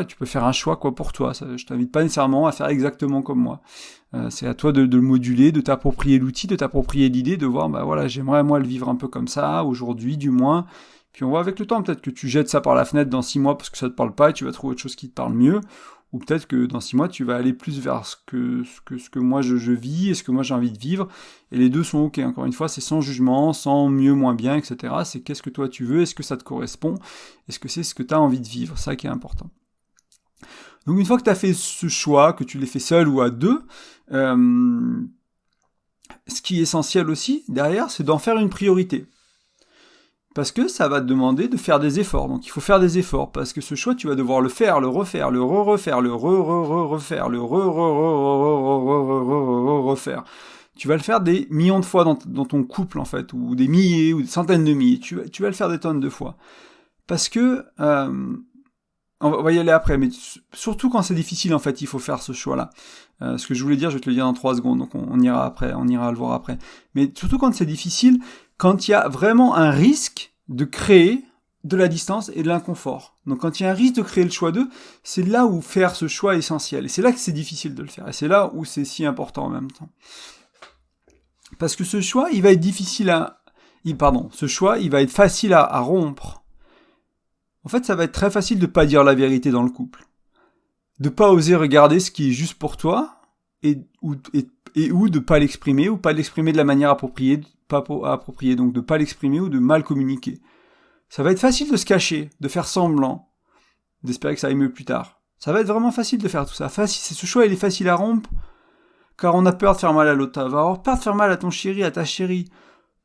tu peux faire un choix pour toi. Je t'invite pas nécessairement à faire exactement comme moi. C'est à toi de le moduler, de t'approprier l'outil, de t'approprier l'idée, de voir, j'aimerais moi le vivre un peu comme ça, aujourd'hui du moins. Puis on voit avec le temps, peut-être que tu jettes ça par la fenêtre dans 6 mois parce que ça te parle pas et tu vas trouver autre chose qui te parle mieux. Ou peut-être que dans 6 mois, tu vas aller plus vers ce que moi je vis et ce que moi j'ai envie de vivre. Et les deux sont ok. Encore une fois, c'est sans jugement, sans mieux, moins bien, etc. C'est qu'est-ce que toi tu veux, est-ce que ça te correspond, est-ce que c'est ce que tu as envie de vivre, ça qui est important. Donc une fois que tu as fait ce choix, que tu l'aies fait seul ou à 2, ce qui est essentiel aussi derrière, c'est d'en faire une priorité. Parce que ça va te demander de faire des efforts. Donc il faut faire des efforts, parce que ce choix, tu vas devoir le faire, le refaire, le refaire, le refaire, le refaire. Tu vas le faire des millions de fois dans ton couple, en fait, ou des milliers, ou des centaines de milliers. Tu vas le faire des tonnes de fois. Parce que... on va y aller après, mais surtout quand c'est difficile, en fait, il faut faire ce choix-là. Ce que je voulais dire, je vais te le dire dans 3 secondes, donc on ira après, on ira le voir après. Mais surtout quand c'est difficile, quand il y a vraiment un risque de créer de la distance et de l'inconfort. Donc quand il y a un risque de créer le choix 2, c'est là où faire ce choix est essentiel. Et c'est là que c'est difficile de le faire. Et c'est là où c'est si important en même temps. Parce que ce choix, il va être facile à rompre. En fait, ça va être très facile de pas dire la vérité dans le couple. De pas oser regarder ce qui est juste pour toi, ou de pas l'exprimer, ou pas l'exprimer de la manière appropriée, donc de pas l'exprimer ou de mal communiquer. Ça va être facile de se cacher, de faire semblant, d'espérer que ça aille mieux plus tard. Ça va être vraiment facile de faire tout ça. Ce choix, il est facile à rompre, car on a peur de faire mal à l'autre. On va avoir peur de faire mal à ton chéri, à ta chérie.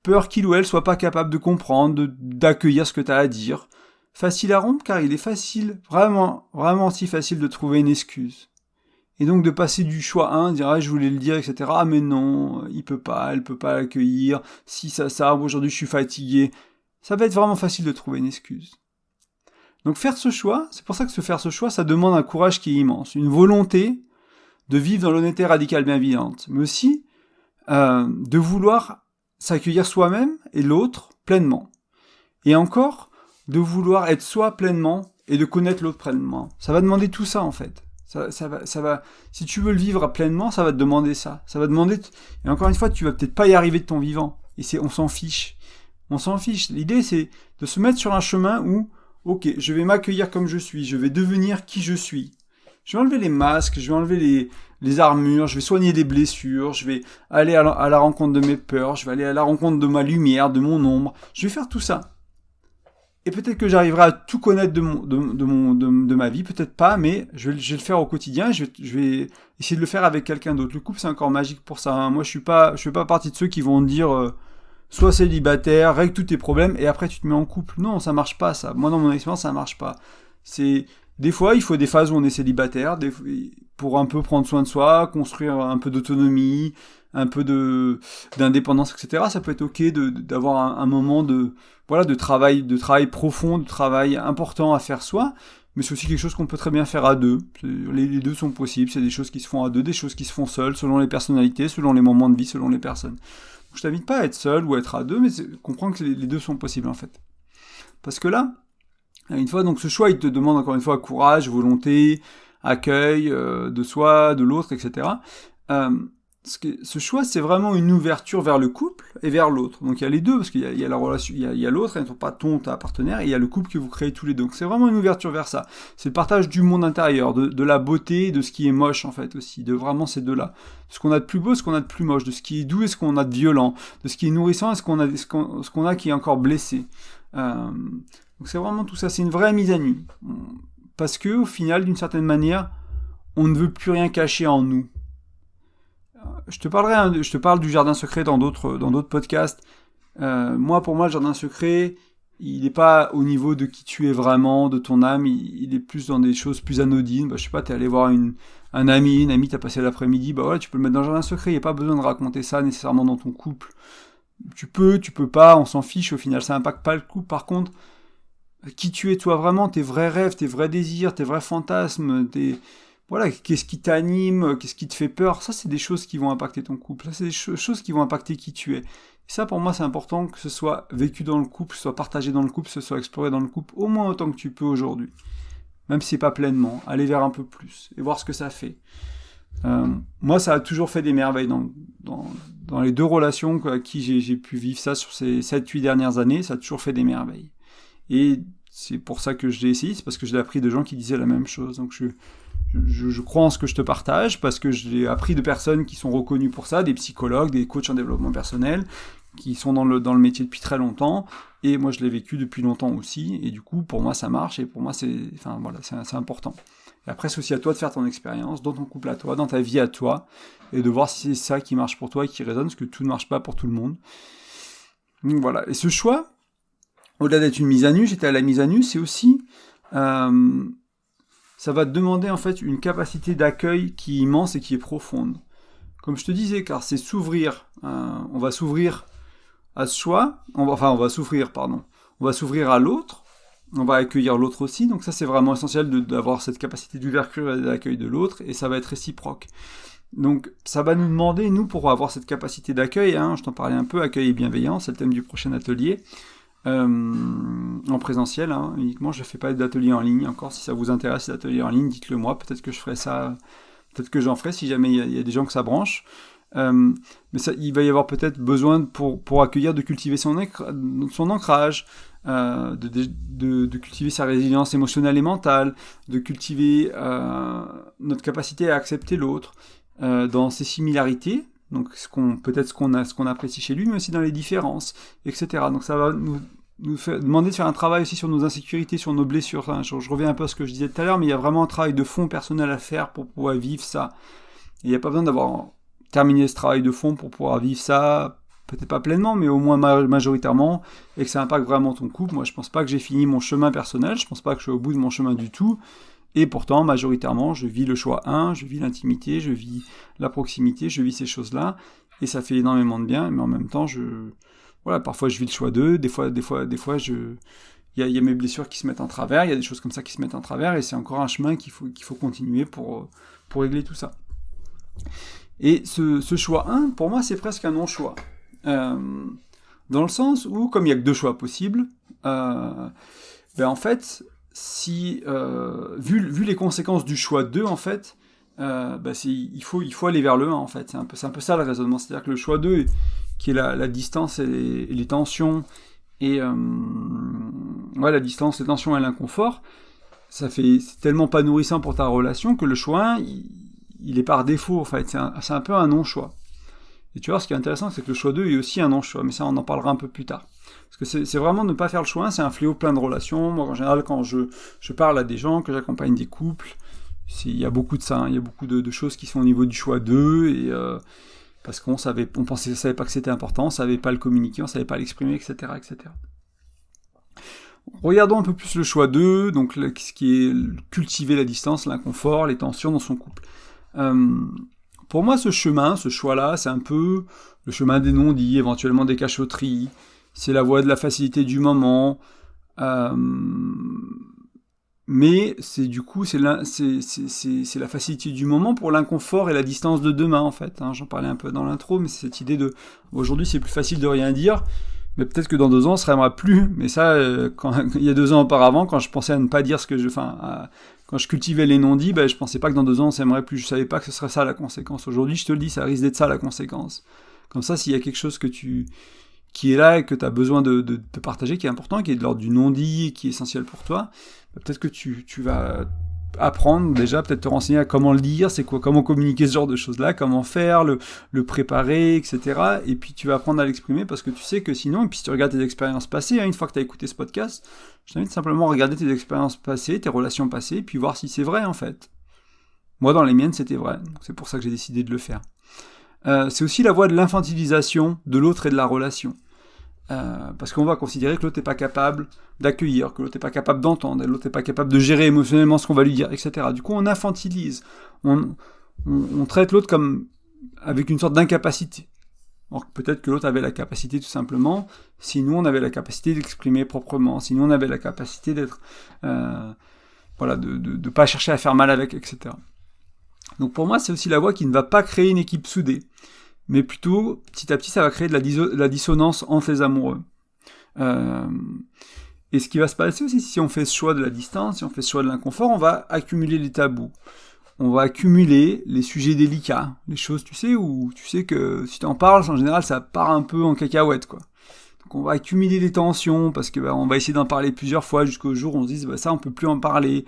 Peur qu'il ou elle soit pas capable de comprendre, d'accueillir ce que tu as à dire. Facile à rompre, car il est facile, vraiment, vraiment si facile de trouver une excuse. Et donc de passer du choix 1, dire ah, je voulais le dire, etc. Ah mais non, il peut pas, elle peut pas l'accueillir. Si ça, aujourd'hui je suis fatigué. Ça va être vraiment facile de trouver une excuse. Donc faire ce choix, c'est pour ça que faire ce choix, ça demande un courage qui est immense, une volonté de vivre dans l'honnêteté radicale bienveillante, mais aussi de vouloir s'accueillir soi-même et l'autre pleinement. Et encore, de vouloir être soi pleinement et de connaître l'autre pleinement. Ça va demander tout ça en fait. Ça va. Si tu veux le vivre pleinement, ça va te demander ça. Ça va demander. Et encore une fois, tu vas peut-être pas y arriver de ton vivant. Et on s'en fiche. On s'en fiche. L'idée, c'est de se mettre sur un chemin où, ok, je vais m'accueillir comme je suis. Je vais devenir qui je suis. Je vais enlever les masques. Je vais enlever les armures. Je vais soigner les blessures. Je vais aller à la rencontre de mes peurs. Je vais aller à la rencontre de ma lumière, de mon ombre. Je vais faire tout ça. Et peut-être que j'arriverai à tout connaître de ma vie, peut-être pas, mais je vais le faire au quotidien, je vais essayer de le faire avec quelqu'un d'autre. Le couple, c'est encore magique pour ça. Hein. Moi, je fais pas partie de ceux qui vont dire sois célibataire, règle tous tes problèmes, et après tu te mets en couple. Non, ça marche pas, ça. Moi, dans mon expérience, ça marche pas. Des fois, il faut des phases où on est célibataire, pour un peu prendre soin de soi, construire un peu d'autonomie, un peu d'indépendance, etc. Ça peut être ok d'avoir un moment de travail profond, de travail important à faire soi, mais c'est aussi quelque chose qu'on peut très bien faire à deux. Les deux sont possibles, c'est des choses qui se font à deux, des choses qui se font seules, selon les personnalités, selon les moments de vie, selon les personnes. Donc, je t'invite pas à être seul ou à être à deux, mais comprendre que les deux sont possibles en fait. Parce que là, une fois, donc ce choix, il te demande encore une fois courage, volonté, accueil de soi, de l'autre, etc. Ce choix, c'est vraiment une ouverture vers le couple et vers l'autre. Donc il y a les deux, parce qu'il y a la relation, il y a l'autre, et pas ta partenaire, et il y a le couple que vous créez tous les deux. Donc c'est vraiment une ouverture vers ça. C'est le partage du monde intérieur, de la beauté, de ce qui est moche en fait aussi, de vraiment ces deux-là. Ce qu'on a de plus beau, ce qu'on a de plus moche, de ce qui est doux et ce qu'on a de violent, de ce qui est nourrissant et ce qu'on a qui est encore blessé. Donc c'est vraiment tout ça, c'est une vraie mise à nu. Parce que au final, d'une certaine manière, on ne veut plus rien cacher en nous. Je te parle du jardin secret dans d'autres podcasts. Pour moi, le jardin secret, il n'est pas au niveau de qui tu es vraiment, de ton âme, il est plus dans des choses plus anodines. Je sais pas, t'es allé voir un ami, une amie, t'as passé l'après-midi, tu peux le mettre dans le jardin secret, il n'y a pas besoin de raconter ça nécessairement dans ton couple. Tu peux pas, on s'en fiche, au final, ça n'impacte pas le couple. Par contre, qui tu es toi vraiment, tes vrais rêves, tes vrais désirs, tes vrais fantasmes, qu'est-ce qui t'anime, qu'est-ce qui te fait peur, ça c'est des choses qui vont impacter ton couple, ça c'est des choses qui vont impacter qui tu es. Et ça pour moi c'est important que ce soit vécu dans le couple, que ce soit partagé dans le couple, que ce soit exploré dans le couple, au moins autant que tu peux aujourd'hui. Même si c'est pas pleinement, aller vers un peu plus, et voir ce que ça fait. Moi ça a toujours fait des merveilles dans les deux relations à qui j'ai pu vivre ça sur ces 7-8 dernières années, ça a toujours fait des merveilles. Et c'est pour ça que je l'ai essayé, c'est parce que je l'ai appris de gens qui disaient la même chose. Donc je crois en ce que je te partage, parce que je l'ai appris de personnes qui sont reconnues pour ça, des psychologues, des coachs en développement personnel, qui sont dans le métier depuis très longtemps, et moi je l'ai vécu depuis longtemps aussi, et du coup pour moi ça marche, et pour moi c'est important. Et après c'est aussi à toi de faire ton expérience, dans ton couple à toi, dans ta vie à toi, et de voir si c'est ça qui marche pour toi et qui résonne, parce que tout ne marche pas pour tout le monde. Donc voilà, et ce choix, au-delà d'être une mise à nu, j'étais à la mise à nu, c'est aussi... ça va te demander en fait une capacité d'accueil qui est immense et qui est profonde. Comme je te disais, car c'est s'ouvrir. On va s'ouvrir à ce choix. On va s'ouvrir à l'autre. On va accueillir l'autre aussi. Donc ça, c'est vraiment essentiel d'avoir cette capacité d'ouverture et d'accueil de l'autre. Et ça va être réciproque. Donc ça va nous demander, nous, pour avoir cette capacité d'accueil, je t'en parlais un peu, accueil et bienveillance, c'est le thème du prochain atelier. En présentiel uniquement, je fais pas d'atelier en ligne encore. Si ça vous intéresse, les ateliers en ligne, dites-le moi, peut-être que je ferai ça, peut-être que j'en ferai si jamais il y a des gens que ça branche, mais il va y avoir peut-être besoin pour accueillir, de cultiver son ancrage, de cultiver sa résilience émotionnelle et mentale, de cultiver notre capacité à accepter l'autre dans ses similarités, donc ce qu'on apprécie chez lui, mais aussi dans les différences, etc. Donc ça va nous demander de faire un travail aussi sur nos insécurités, sur nos blessures. Je reviens un peu à ce que je disais tout à l'heure, mais il y a vraiment un travail de fond personnel à faire pour pouvoir vivre ça. Et il n'y a pas besoin d'avoir terminé ce travail de fond pour pouvoir vivre ça, peut-être pas pleinement, mais au moins majoritairement, et que ça impacte vraiment ton couple. Moi, je pense pas que j'ai fini mon chemin personnel, je pense pas que je suis au bout de mon chemin du tout. Et pourtant, majoritairement, je vis le choix 1, je vis l'intimité, je vis la proximité, je vis ces choses-là, et ça fait énormément de bien, mais en même temps, voilà, parfois je vis le choix 2, des fois, il y a mes blessures qui se mettent en travers, il y a des choses comme ça qui se mettent en travers, et c'est encore un chemin qu'il faut continuer pour régler tout ça. Et ce choix 1, pour moi, c'est presque un non-choix. Dans le sens où, comme il n'y a que 2 choix possibles, en fait, vu les conséquences du choix 2, en fait, il faut aller vers le 1, en fait. C'est un peu ça le raisonnement. C'est-à-dire que le choix 2, qui est la distance et les tensions, et la distance, les tensions et l'inconfort, c'est tellement pas nourrissant pour ta relation que le choix 1, il est par défaut, en fait. C'est un peu un non-choix. Et tu vois, ce qui est intéressant, c'est que le choix 2 est aussi un non-choix, mais ça, on en parlera un peu plus tard. Parce que c'est vraiment ne pas faire le choix 1, c'est un fléau plein de relations. Moi, en général, quand je parle à des gens, que j'accompagne des couples, il y a beaucoup de ça, hein. Il y a beaucoup de choses qui sont au niveau du choix 2, et parce qu'on savait pas que c'était important, on savait pas le communiquer, on savait pas l'exprimer, etc., etc. Regardons un peu plus le choix 2, donc ce qui est cultiver la distance, l'inconfort, les tensions dans son couple. Pour moi, ce choix-là, c'est un peu le chemin des non-dits, éventuellement des cachotteries, c'est la voie de la facilité du moment, mais c'est la facilité du moment pour l'inconfort et la distance de demain, en fait. Hein. J'en parlais un peu dans l'intro, mais c'est cette idée de aujourd'hui c'est plus facile de rien dire, mais peut-être que dans 2 ans on se aimera plus. Mais ça, il y a 2 ans auparavant, quand je pensais à ne pas dire quand je cultivais les non-dits, je pensais pas que dans 2 ans on s'aimerait plus. Je savais pas que ce serait ça la conséquence. Aujourd'hui, je te le dis, ça risque d'être ça la conséquence. Comme ça, s'il y a quelque chose qui est là et que tu as besoin de partager, qui est important, qui est de l'ordre du non-dit, qui est essentiel pour toi, peut-être que tu vas apprendre déjà, peut-être te renseigner à comment le dire, c'est quoi, comment communiquer ce genre de choses-là, comment faire, le préparer, etc. Et puis tu vas apprendre à l'exprimer parce que tu sais que sinon, et puis si tu regardes tes expériences passées, une fois que tu as écouté ce podcast, je t'invite simplement à regarder tes expériences passées, tes relations passées, puis voir si c'est vrai en fait. Moi, dans les miennes, c'était vrai, donc c'est pour ça que j'ai décidé de le faire. C'est aussi la voie de l'infantilisation de l'autre et de la relation. Parce qu'on va considérer que l'autre n'est pas capable d'accueillir, que l'autre n'est pas capable d'entendre, que l'autre n'est pas capable de gérer émotionnellement ce qu'on va lui dire, etc. Du coup, on infantilise, on traite l'autre comme avec une sorte d'incapacité. Alors peut-être que l'autre avait la capacité tout simplement, si nous on avait la capacité d'exprimer proprement, si nous on avait la capacité d'être, de pas chercher à faire mal avec, etc. Donc pour moi, c'est aussi la voie qui ne va pas créer une équipe soudée, mais plutôt, petit à petit, ça va créer de la dissonance entre les amoureux. Et ce qui va se passer aussi, si on fait ce choix de la distance, si on fait ce choix de l'inconfort, on va accumuler les tabous. On va accumuler les sujets délicats, les choses, tu sais que si tu en parles, en général, ça part un peu en cacahuète, quoi. Donc on va accumuler les tensions, parce que on va essayer d'en parler plusieurs fois, jusqu'au jour où on se dise, ça, on peut plus en parler.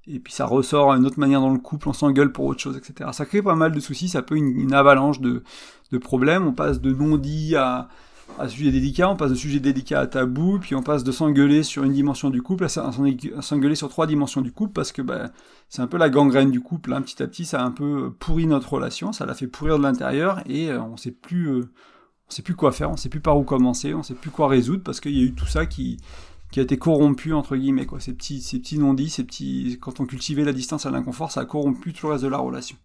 Et puis ça ressort à une autre manière dans le couple, on s'engueule pour autre chose, etc. Ça crée pas mal de soucis, ça peut une avalanche de problèmes, on passe de non-dit à sujet délicat, on passe de sujet délicat à tabou, puis on passe de s'engueuler sur une dimension du couple à s'engueuler sur 3 dimensions du couple, parce que c'est un peu la gangrène du couple, hein. Petit à petit ça a un peu pourri notre relation, ça l'a fait pourrir de l'intérieur, et on sait plus quoi faire, on sait plus par où commencer, on sait plus quoi résoudre, parce qu'il y a eu tout ça qui a été corrompu, entre guillemets, quoi. Ces petits non-dits, quand on cultivait la distance à l'inconfort, ça a corrompu tout le reste de la relation.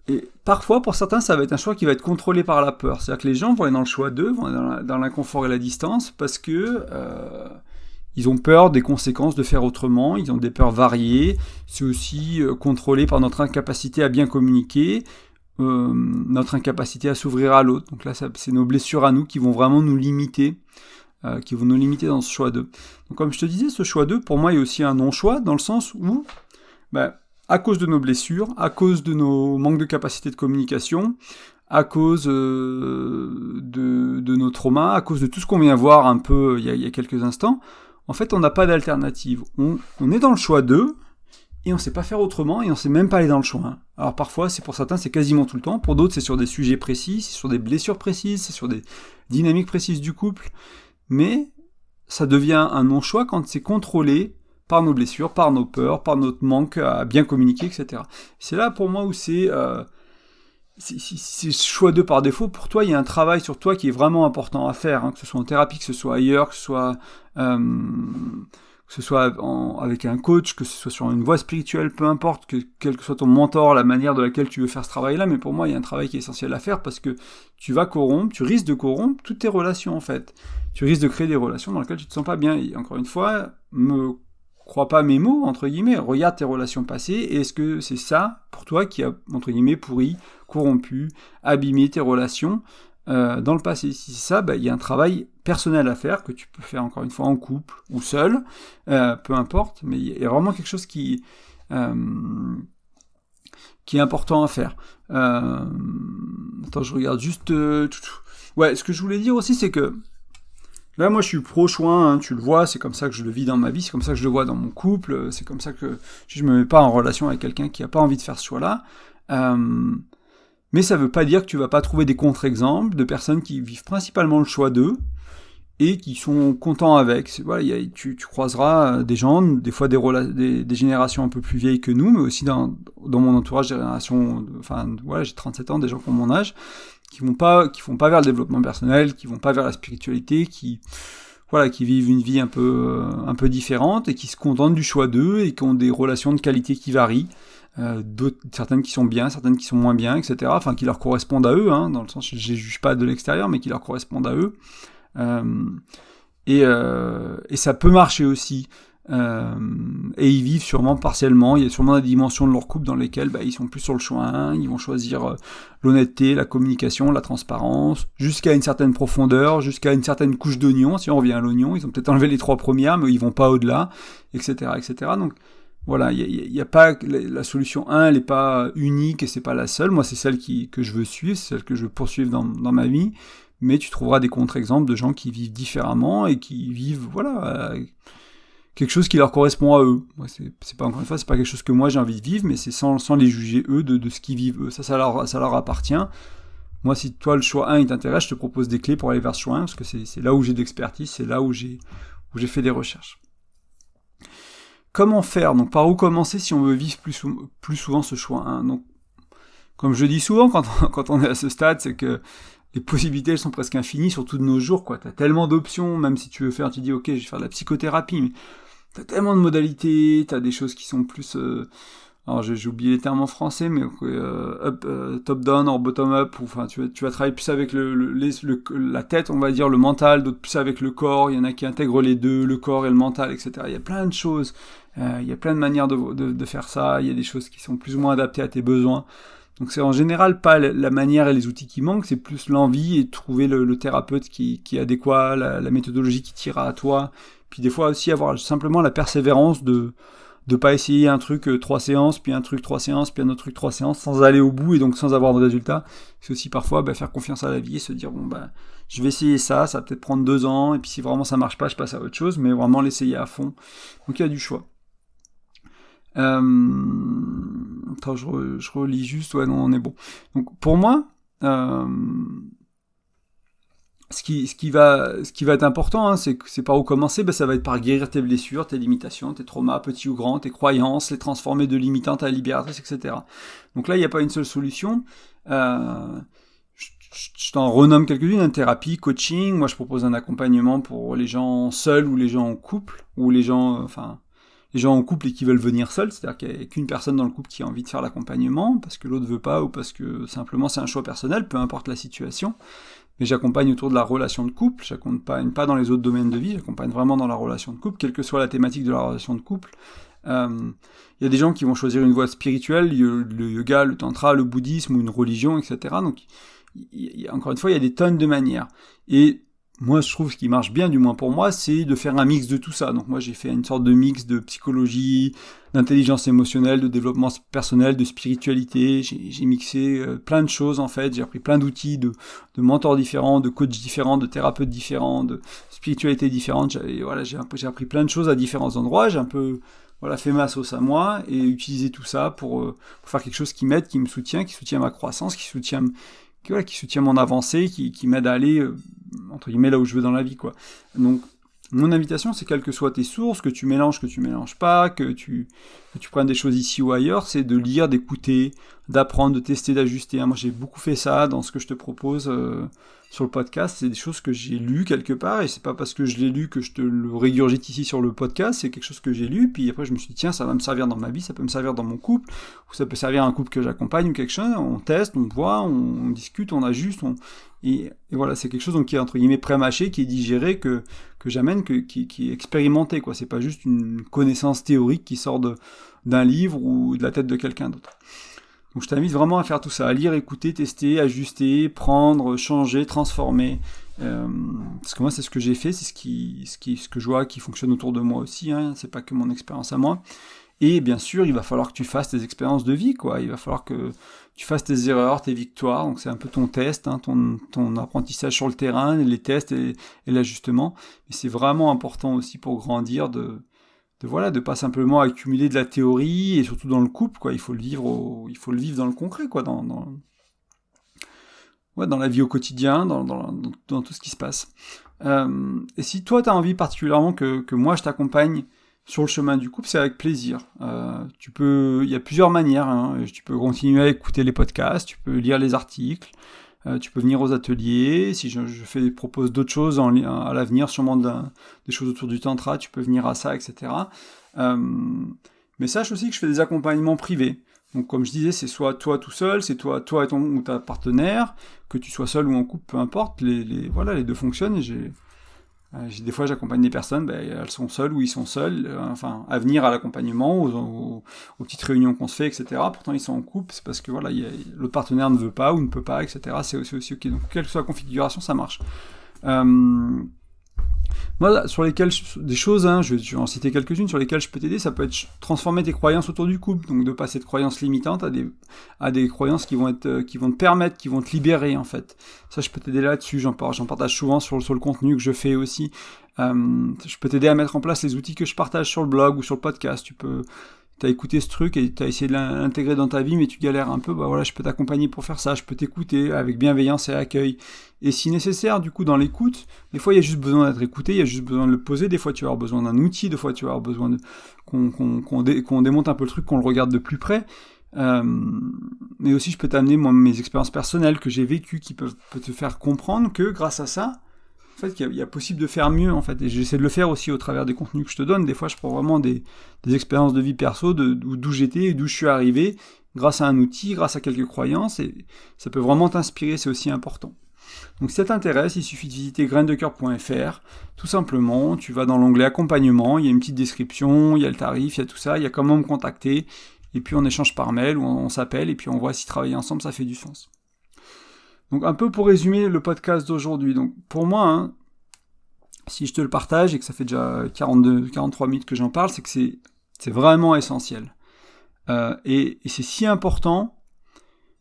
Et parfois, pour certains, ça va être un choix qui va être contrôlé par la peur. C'est-à-dire que les gens vont aller dans le choix 2, vont aller dans l'inconfort et la distance, parce que ils ont peur des conséquences de faire autrement, ils ont des peurs variées, c'est aussi contrôlé par notre incapacité à bien communiquer, notre incapacité à s'ouvrir à l'autre. Donc là, c'est nos blessures à nous qui vont vraiment nous limiter, dans ce choix 2. Donc comme je te disais, ce choix 2, pour moi, est aussi un non-choix, dans le sens où, à cause de nos blessures, à cause de nos manques de capacité de communication, à cause de nos traumas, à cause de tout ce qu'on vient voir un peu il y a quelques instants, en fait, on n'a pas d'alternative. On est dans le choix 2, et on sait pas faire autrement, et on sait même pas aller dans le choix 1. Alors parfois, pour certains, c'est quasiment tout le temps, pour d'autres, c'est sur des sujets précis, c'est sur des blessures précises, c'est sur des dynamiques précises du couple, mais ça devient un non-choix quand c'est contrôlé par nos blessures, par nos peurs, par notre manque à bien communiquer, etc. C'est là, pour moi, où c'est si c'est choix 2 par défaut, pour toi, il y a un travail sur toi qui est vraiment important à faire, hein, que ce soit en thérapie, que ce soit ailleurs, que ce soit avec un coach, que ce soit sur une voie spirituelle, peu importe, quel que soit ton mentor, la manière de laquelle tu veux faire ce travail-là, mais pour moi, il y a un travail qui est essentiel à faire parce que tu risques de corrompre toutes tes relations, en fait. Tu risques de créer des relations dans lesquelles tu te sens pas bien. Et encore une fois, crois pas mes mots, entre guillemets, regarde tes relations passées, et est-ce que c'est ça, pour toi, qui a, entre guillemets, pourri, corrompu, abîmé tes relations dans le passé? Si c'est ça, il y a un travail personnel à faire, que tu peux faire encore une fois en couple ou seul, peu importe, mais il y a vraiment quelque chose qui est important à faire. Attends, je regarde juste... Ouais, ce que je voulais dire aussi, c'est que là, moi, je suis pro-choix, hein, tu le vois, c'est comme ça que je le vis dans ma vie, c'est comme ça que je le vois dans mon couple, c'est comme ça que je me mets pas en relation avec quelqu'un qui a pas envie de faire ce choix-là. Mais ça veut pas dire que tu vas pas trouver des contre-exemples de personnes qui vivent principalement le choix d'eux et qui sont contents avec. Voilà, tu croiseras des gens, des fois des générations un peu plus vieilles que nous, mais aussi dans mon entourage des générations, voilà, j'ai 37 ans, des gens qui ont mon âge, qui font pas vers le développement personnel, qui vont pas vers la spiritualité, qui vivent une vie un peu différente et qui se contentent du choix d'eux et qui ont des relations de qualité qui varient. Certaines qui sont bien, certaines qui sont moins bien, etc. Enfin, qui leur correspondent à eux, hein, dans le sens que je les juge pas de l'extérieur, mais qui leur correspondent à eux. Et ça peut marcher aussi. Et ils vivent sûrement partiellement. Il y a sûrement des dimensions de leur couple dans lesquelles ils sont plus sur le choix 1, ils vont choisir l'honnêteté, la communication, la transparence, jusqu'à une certaine profondeur, jusqu'à une certaine couche d'oignon. Si on revient à l'oignon, ils ont peut-être enlevé les 3 premières, mais ils vont pas au-delà, etc., etc. Donc voilà, il y a pas la solution 1, elle n'est pas unique et c'est pas la seule. Moi, c'est celle que je veux suivre, c'est celle que je veux poursuivre dans ma vie. Mais tu trouveras des contre-exemples de gens qui vivent différemment et qui vivent, quelque chose qui leur correspond à eux. Moi, c'est pas, encore une fois, c'est pas quelque chose que moi j'ai envie de vivre, mais c'est sans les juger eux de ce qu'ils vivent eux. Ça leur appartient. Moi, si toi le choix 1 il t'intéresse, je te propose des clés pour aller vers ce choix 1 parce que c'est là où j'ai d'expertise, c'est là où j'ai fait des recherches. Comment faire? Donc, par où commencer si on veut vivre plus souvent ce choix 1? Donc, comme je dis souvent quand on est à ce stade, c'est que les possibilités, elles sont presque infinies, surtout de nos jours, quoi. T'as tellement d'options, même si tu veux tu dis, ok, je vais faire de la psychothérapie, mais t'as tellement de modalités, t'as des choses qui sont plus, alors j'ai oublié les termes en français, mais top-down or bottom-up, enfin, tu vas travailler plus avec la tête, on va dire, le mental, d'autres plus avec le corps, il y en a qui intègrent les deux, le corps et le mental, etc. Il y a plein de choses, il y a plein de manières de faire ça, il y a des choses qui sont plus ou moins adaptées à tes besoins. Donc c'est en général pas la manière et les outils qui manquent, c'est plus l'envie et trouver le thérapeute qui est adéquat, la méthodologie qui tira à toi. Puis des fois aussi avoir simplement la persévérance de pas essayer un truc 3 séances, puis un truc 3 séances, puis un autre truc 3 séances, sans aller au bout et donc sans avoir de résultat. C'est aussi parfois faire confiance à la vie et se dire je vais essayer ça va peut-être prendre 2 ans, et puis si vraiment ça marche pas, je passe à autre chose, mais vraiment l'essayer à fond. Donc il y a du choix. Attends, je relis juste, ouais, non, on est bon. Donc, pour moi, ce qui va être important, hein, c'est par où commencer, ça va être par guérir tes blessures, tes limitations, tes traumas, petits ou grands, tes croyances, les transformer de limitantes à libératrices, etc. Donc là, il n'y a pas une seule solution. Je t'en renomme quelques-unes, thérapie, coaching. Moi, je propose un accompagnement pour les gens seuls ou les gens en couple, ou les gens en couple et qui veulent venir seuls, c'est-à-dire qu'il n'y a qu'une personne dans le couple qui a envie de faire l'accompagnement, parce que l'autre veut pas, ou parce que simplement c'est un choix personnel, peu importe la situation. Mais j'accompagne autour de la relation de couple, j'accompagne pas dans les autres domaines de vie, j'accompagne vraiment dans la relation de couple, quelle que soit la thématique de la relation de couple. Il y a des gens qui vont choisir une voie spirituelle, le yoga, le tantra, le bouddhisme, ou une religion, etc. Donc, encore une fois, il y a des tonnes de manières. Et moi, je trouve ce qui marche bien, du moins pour moi, c'est de faire un mix de tout ça. Donc moi, j'ai fait une sorte de mix de psychologie, d'intelligence émotionnelle, de développement personnel, de spiritualité. J'ai mixé plein de choses, en fait. J'ai appris plein d'outils de mentors différents, de coachs différents, de thérapeutes différents, de spiritualité différente. J'ai appris plein de choses à différents endroits. J'ai un peu fait ma sauce à moi et utilisé tout ça pour faire quelque chose qui m'aide, qui me soutient, qui soutient ma croissance, qui soutient mon avancée, qui m'aide à aller entre guillemets là où je veux dans la vie, quoi. Donc Mon invitation, c'est quelles que soient tes sources, que tu mélanges pas, que tu prennes des choses ici ou ailleurs, c'est de lire, d'écouter, d'apprendre, de tester, d'ajuster. Moi, j'ai beaucoup fait ça dans ce que je te propose sur le podcast. C'est des choses que j'ai lues quelque part, et c'est pas parce que je l'ai lu que je te le régurgite ici sur le podcast, c'est quelque chose que j'ai lu, puis après je me suis dit, tiens, ça va me servir dans ma vie, ça peut me servir dans mon couple, ou ça peut servir à un couple que j'accompagne ou quelque chose. On teste, on voit, on discute, on ajuste, et voilà, c'est quelque chose donc, qui est entre guillemets pré-mâché, qui est digéré, que j'amène, qui est expérimenté, quoi. C'est pas juste une connaissance théorique qui sort d'un livre ou de la tête de quelqu'un d'autre. Donc je t'invite vraiment à faire tout ça, à lire, écouter, tester, ajuster, prendre, changer, transformer. Parce que moi c'est ce que j'ai fait, c'est ce que je vois qui fonctionne autour de moi aussi, hein. C'est pas que mon expérience à moi. Et bien sûr, il va falloir que tu fasses tes expériences de vie, quoi. Il va falloir que tu fasses tes erreurs, tes victoires. Donc c'est un peu ton test, hein, ton apprentissage sur le terrain, les tests et l'ajustement. Mais c'est vraiment important aussi pour grandir de pas simplement accumuler de la théorie, et surtout dans le couple, quoi. Il faut le vivre dans le concret, quoi, dans la vie au quotidien, dans tout ce qui se passe. Et si toi, tu as envie particulièrement que moi, je t'accompagne sur le chemin du couple, c'est avec plaisir. Il y a plusieurs manières, hein. Tu peux continuer à écouter les podcasts, tu peux lire les articles, tu peux venir aux ateliers. Si je propose d'autres choses à l'avenir, sûrement des choses autour du tantra, tu peux venir à ça, etc. Mais sache aussi que je fais des accompagnements privés. Donc comme je disais, c'est soit toi tout seul, c'est toi et ou ta partenaire, que tu sois seul ou en couple, peu importe, les deux fonctionnent. Et des fois, j'accompagne des personnes, elles sont seules ou ils sont seuls, à venir à l'accompagnement, aux petites réunions qu'on se fait, etc. Pourtant, ils sont en couple, c'est parce que le partenaire ne veut pas ou ne peut pas, etc. C'est aussi ok. Donc, quelle que soit la configuration, ça marche. Moi, sur des choses, hein, je vais en citer quelques-unes sur lesquelles je peux t'aider. Ça peut être transformer tes croyances autour du couple, donc de passer de croyances limitantes à des croyances qui vont te permettre, qui vont te libérer, en fait. Ça, je peux t'aider là-dessus. J'en partage souvent sur le contenu que je fais aussi. Je peux t'aider à mettre en place les outils que je partage sur le blog ou sur le podcast. T'as écouté ce truc et t'as essayé de l'intégrer dans ta vie, mais tu galères un peu, je peux t'accompagner pour faire ça, je peux t'écouter avec bienveillance et accueil. Et si nécessaire, du coup, dans l'écoute, des fois, il y a juste besoin d'être écouté, il y a juste besoin de le poser, des fois, tu vas avoir besoin d'un outil, des fois, tu vas avoir besoin qu'on démonte un peu le truc, qu'on le regarde de plus près. Mais aussi, je peux t'amener, moi, mes expériences personnelles que j'ai vécues, qui peuvent te faire comprendre que, grâce à ça, en fait, il y a possible de faire mieux, en fait, et j'essaie de le faire aussi au travers des contenus que je te donne. Des fois, je prends vraiment des expériences de vie perso, d'où j'étais et d'où je suis arrivé, grâce à un outil, grâce à quelques croyances, et ça peut vraiment t'inspirer, c'est aussi important. Donc, si ça t'intéresse, il suffit de visiter graindecoeur.fr, tout simplement, tu vas dans l'onglet accompagnement, il y a une petite description, il y a le tarif, il y a tout ça, il y a comment me contacter, et puis on échange par mail, ou on s'appelle, et puis on voit si travailler ensemble, ça fait du sens. Donc un peu pour résumer le podcast d'aujourd'hui. Donc pour moi, hein, si je te le partage et que ça fait déjà 43 minutes que j'en parle, c'est que c'est vraiment essentiel. Et c'est si important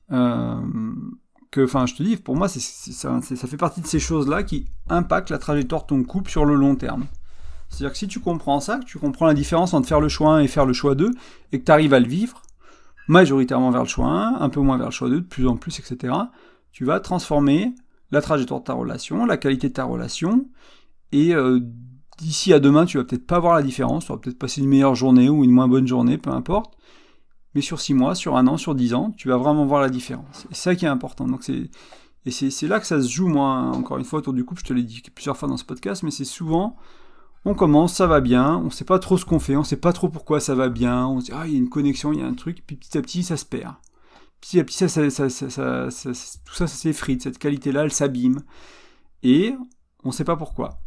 que, je te dis, pour moi, ça fait partie de ces choses-là qui impactent la trajectoire de ton couple sur le long terme. C'est-à-dire que si tu comprends ça, que tu comprends la différence entre faire le choix 1 et faire le choix 2, et que tu arrives à le vivre, majoritairement vers le choix 1, un peu moins vers le choix 2, de plus en plus, etc., tu vas transformer la trajectoire de ta relation, la qualité de ta relation, et d'ici à demain, tu vas peut-être pas voir la différence, tu vas peut-être passer une meilleure journée ou une moins bonne journée, peu importe, mais sur 6 mois, sur 1 an, sur 10 ans, tu vas vraiment voir la différence. Et c'est ça qui est important. Donc c'est là que ça se joue, moi, encore une fois, autour du couple, je te l'ai dit plusieurs fois dans ce podcast, mais c'est souvent, on commence, ça va bien, on sait pas trop ce qu'on fait, on sait pas trop pourquoi ça va bien, on se dit, il y a une connexion, il y a un truc, puis petit à petit, ça se perd. Petit à petit, tout ça s'effrite, cette qualité-là, elle s'abîme. Et on ne sait pas pourquoi.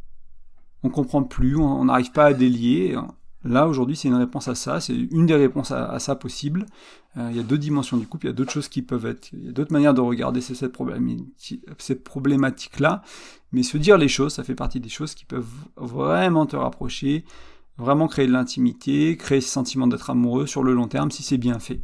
On ne comprend plus, on n'arrive pas à délier. Là, aujourd'hui, c'est une réponse à ça, c'est une des réponses à ça possible. Il y a d'autres dimensions du couple, il y a d'autres choses qui peuvent être, il y a d'autres manières de regarder ces problématiques-là. Mais se dire les choses, ça fait partie des choses qui peuvent vraiment te rapprocher, vraiment créer de l'intimité, créer ce sentiment d'être amoureux sur le long terme, si c'est bien fait.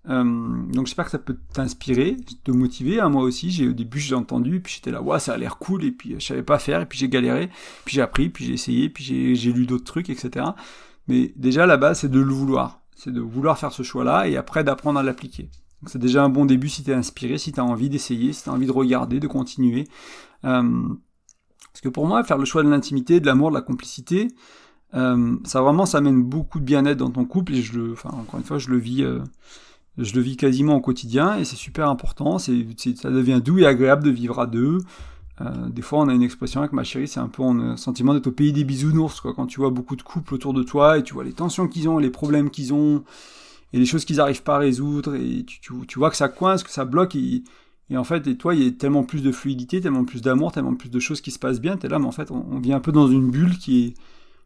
Donc j'espère que ça peut t'inspirer, te motiver. Moi aussi, au début j'ai entendu, puis j'étais là, ça a l'air cool, et puis je savais pas faire, et puis j'ai galéré, puis j'ai appris, puis j'ai essayé, puis j'ai lu d'autres trucs, etc. Mais déjà la base, c'est de le vouloir, c'est de vouloir faire ce choix-là, et après d'apprendre à l'appliquer. Donc c'est déjà un bon début si t'es inspiré, si t'as envie d'essayer, si t'as envie de regarder, de continuer. Parce que pour moi, faire le choix de l'intimité, de l'amour, de la complicité, ça amène beaucoup de bien-être dans ton couple, et encore une fois, je le vis quasiment au quotidien, et c'est super important, ça devient doux et agréable de vivre à deux. Des fois, on a une expression avec ma chérie, c'est un peu un sentiment d'être au pays des bisounours, quoi, quand tu vois beaucoup de couples autour de toi, et tu vois les tensions qu'ils ont, les problèmes qu'ils ont, et les choses qu'ils n'arrivent pas à résoudre, et tu vois que ça coince, que ça bloque, et en fait, et toi, il y a tellement plus de fluidité, tellement plus d'amour, tellement plus de choses qui se passent bien, t'es là, mais en fait, on vit un peu dans une bulle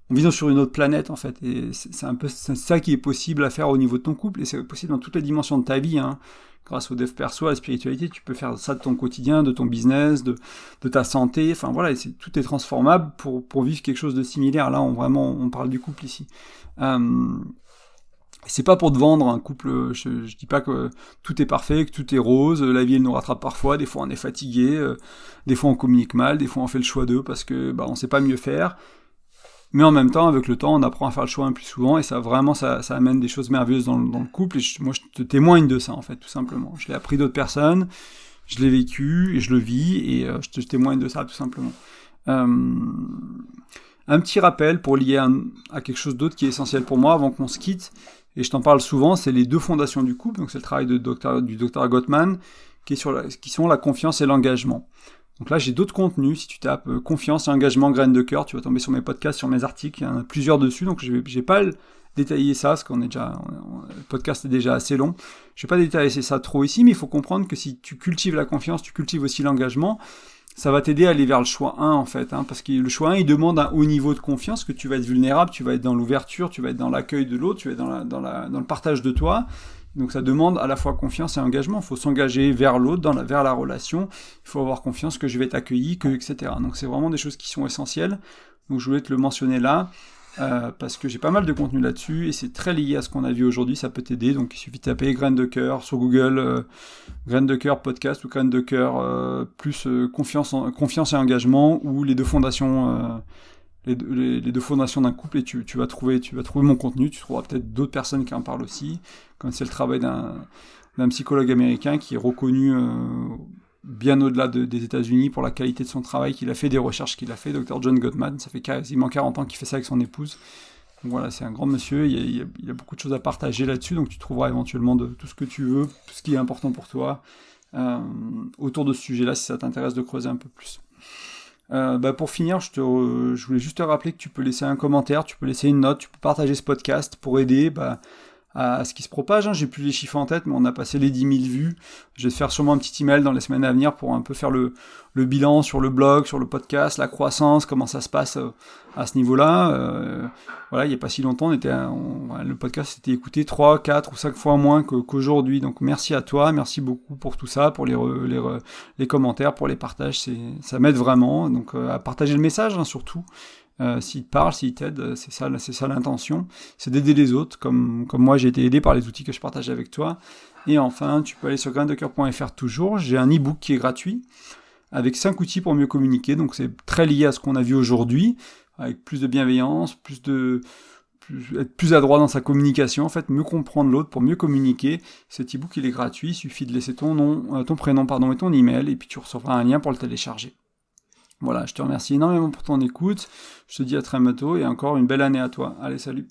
on vit sur une autre planète, en fait, et c'est ça qui est possible à faire au niveau de ton couple, et c'est possible dans toutes les dimensions de ta vie, hein. Grâce au dev perso, à la spiritualité, tu peux faire ça de ton quotidien, de ton business, de ta santé, enfin voilà, tout est transformable pour vivre quelque chose de similaire. Là, on parle du couple ici. C'est pas pour te vendre un couple, je dis pas que tout est parfait, que tout est rose, la vie elle nous rattrape parfois, des fois on est fatigué, des fois on communique mal, des fois on fait le choix d'eux parce que on sait pas mieux faire. Mais en même temps, avec le temps, on apprend à faire le choix un plus souvent, et ça amène des choses merveilleuses dans le couple, et moi je te témoigne de ça, en fait, tout simplement. Je l'ai appris d'autres personnes, je l'ai vécu, et je le vis, et je te témoigne de ça, tout simplement. Un petit rappel pour lier à quelque chose d'autre qui est essentiel pour moi, avant qu'on se quitte, et je t'en parle souvent, c'est les 2 fondations du couple, donc c'est le travail du Dr Gottman, qui sont la confiance et l'engagement. Donc là, j'ai d'autres contenus. Si tu tapes confiance et engagement, graines de cœur, tu vas tomber sur mes podcasts, sur mes articles. Il y en a plusieurs dessus, donc je vais pas détailler ça, parce le podcast est déjà assez long. Je vais pas détailler ça trop ici, mais il faut comprendre que si tu cultives la confiance, tu cultives aussi l'engagement, ça va t'aider à aller vers le choix 1, en fait, hein, parce que le choix 1, il demande un haut niveau de confiance, que tu vas être vulnérable, tu vas être dans l'ouverture, tu vas être dans l'accueil de l'autre, tu vas être dans le partage de toi. Donc ça demande à la fois confiance et engagement. Il faut s'engager vers l'autre, vers la relation. Il faut avoir confiance que je vais être accueilli, etc. Donc c'est vraiment des choses qui sont essentielles. Donc je voulais te le mentionner là, parce que j'ai pas mal de contenu là-dessus, et c'est très lié à ce qu'on a vu aujourd'hui, ça peut t'aider. Donc il suffit de taper Graines de Cœur sur Google, Graines de Cœur podcast, ou Graines de Cœur plus confiance et engagement, ou les 2 fondations... les deux fondations d'un couple, et tu vas trouver mon contenu. Tu trouveras peut-être d'autres personnes qui en parlent aussi, comme c'est le travail d'un psychologue américain qui est reconnu bien au-delà des États-Unis pour la qualité de son travail qu'il a fait, des recherches qu'il a fait, Dr John Gottman. Ça fait quasiment 40 ans qu'il fait ça avec son épouse. Donc voilà, c'est un grand monsieur, il y a beaucoup de choses à partager là-dessus, donc tu trouveras éventuellement de tout ce que tu veux, tout ce qui est important pour toi, autour de ce sujet-là, si ça t'intéresse de creuser un peu plus. Pour finir, je voulais juste te rappeler que tu peux laisser un commentaire, tu peux laisser une note, tu peux partager ce podcast pour aider à ce qui se propage. J'ai plus les chiffres en tête, mais on a passé les 10 000 vues. Je vais te faire sûrement un petit email dans les semaines à venir pour un peu faire le bilan sur le blog, sur le podcast, la croissance, comment ça se passe à ce niveau-là. Il n'y a pas si longtemps, le podcast s'était écouté 3, 4 ou 5 fois moins qu'aujourd'hui. Donc merci à toi, merci beaucoup pour tout ça, pour les commentaires, pour les partages, ça m'aide vraiment. Donc à partager le message, surtout. S'il te parle, s'il t'aide, c'est ça l'intention, c'est d'aider les autres, comme moi j'ai été aidé par les outils que je partage avec toi. Et enfin, tu peux aller sur graindecoeur.fr toujours, j'ai un e-book qui est gratuit, avec 5 outils pour mieux communiquer, donc c'est très lié à ce qu'on a vu aujourd'hui, avec plus de bienveillance, être plus adroit dans sa communication, en fait, mieux comprendre l'autre pour mieux communiquer. Cet e-book, il est gratuit, il suffit de laisser ton prénom et ton email, et puis tu recevras un lien pour le télécharger. Voilà, je te remercie énormément pour ton écoute, je te dis à très bientôt, et encore une belle année à toi. Allez, salut!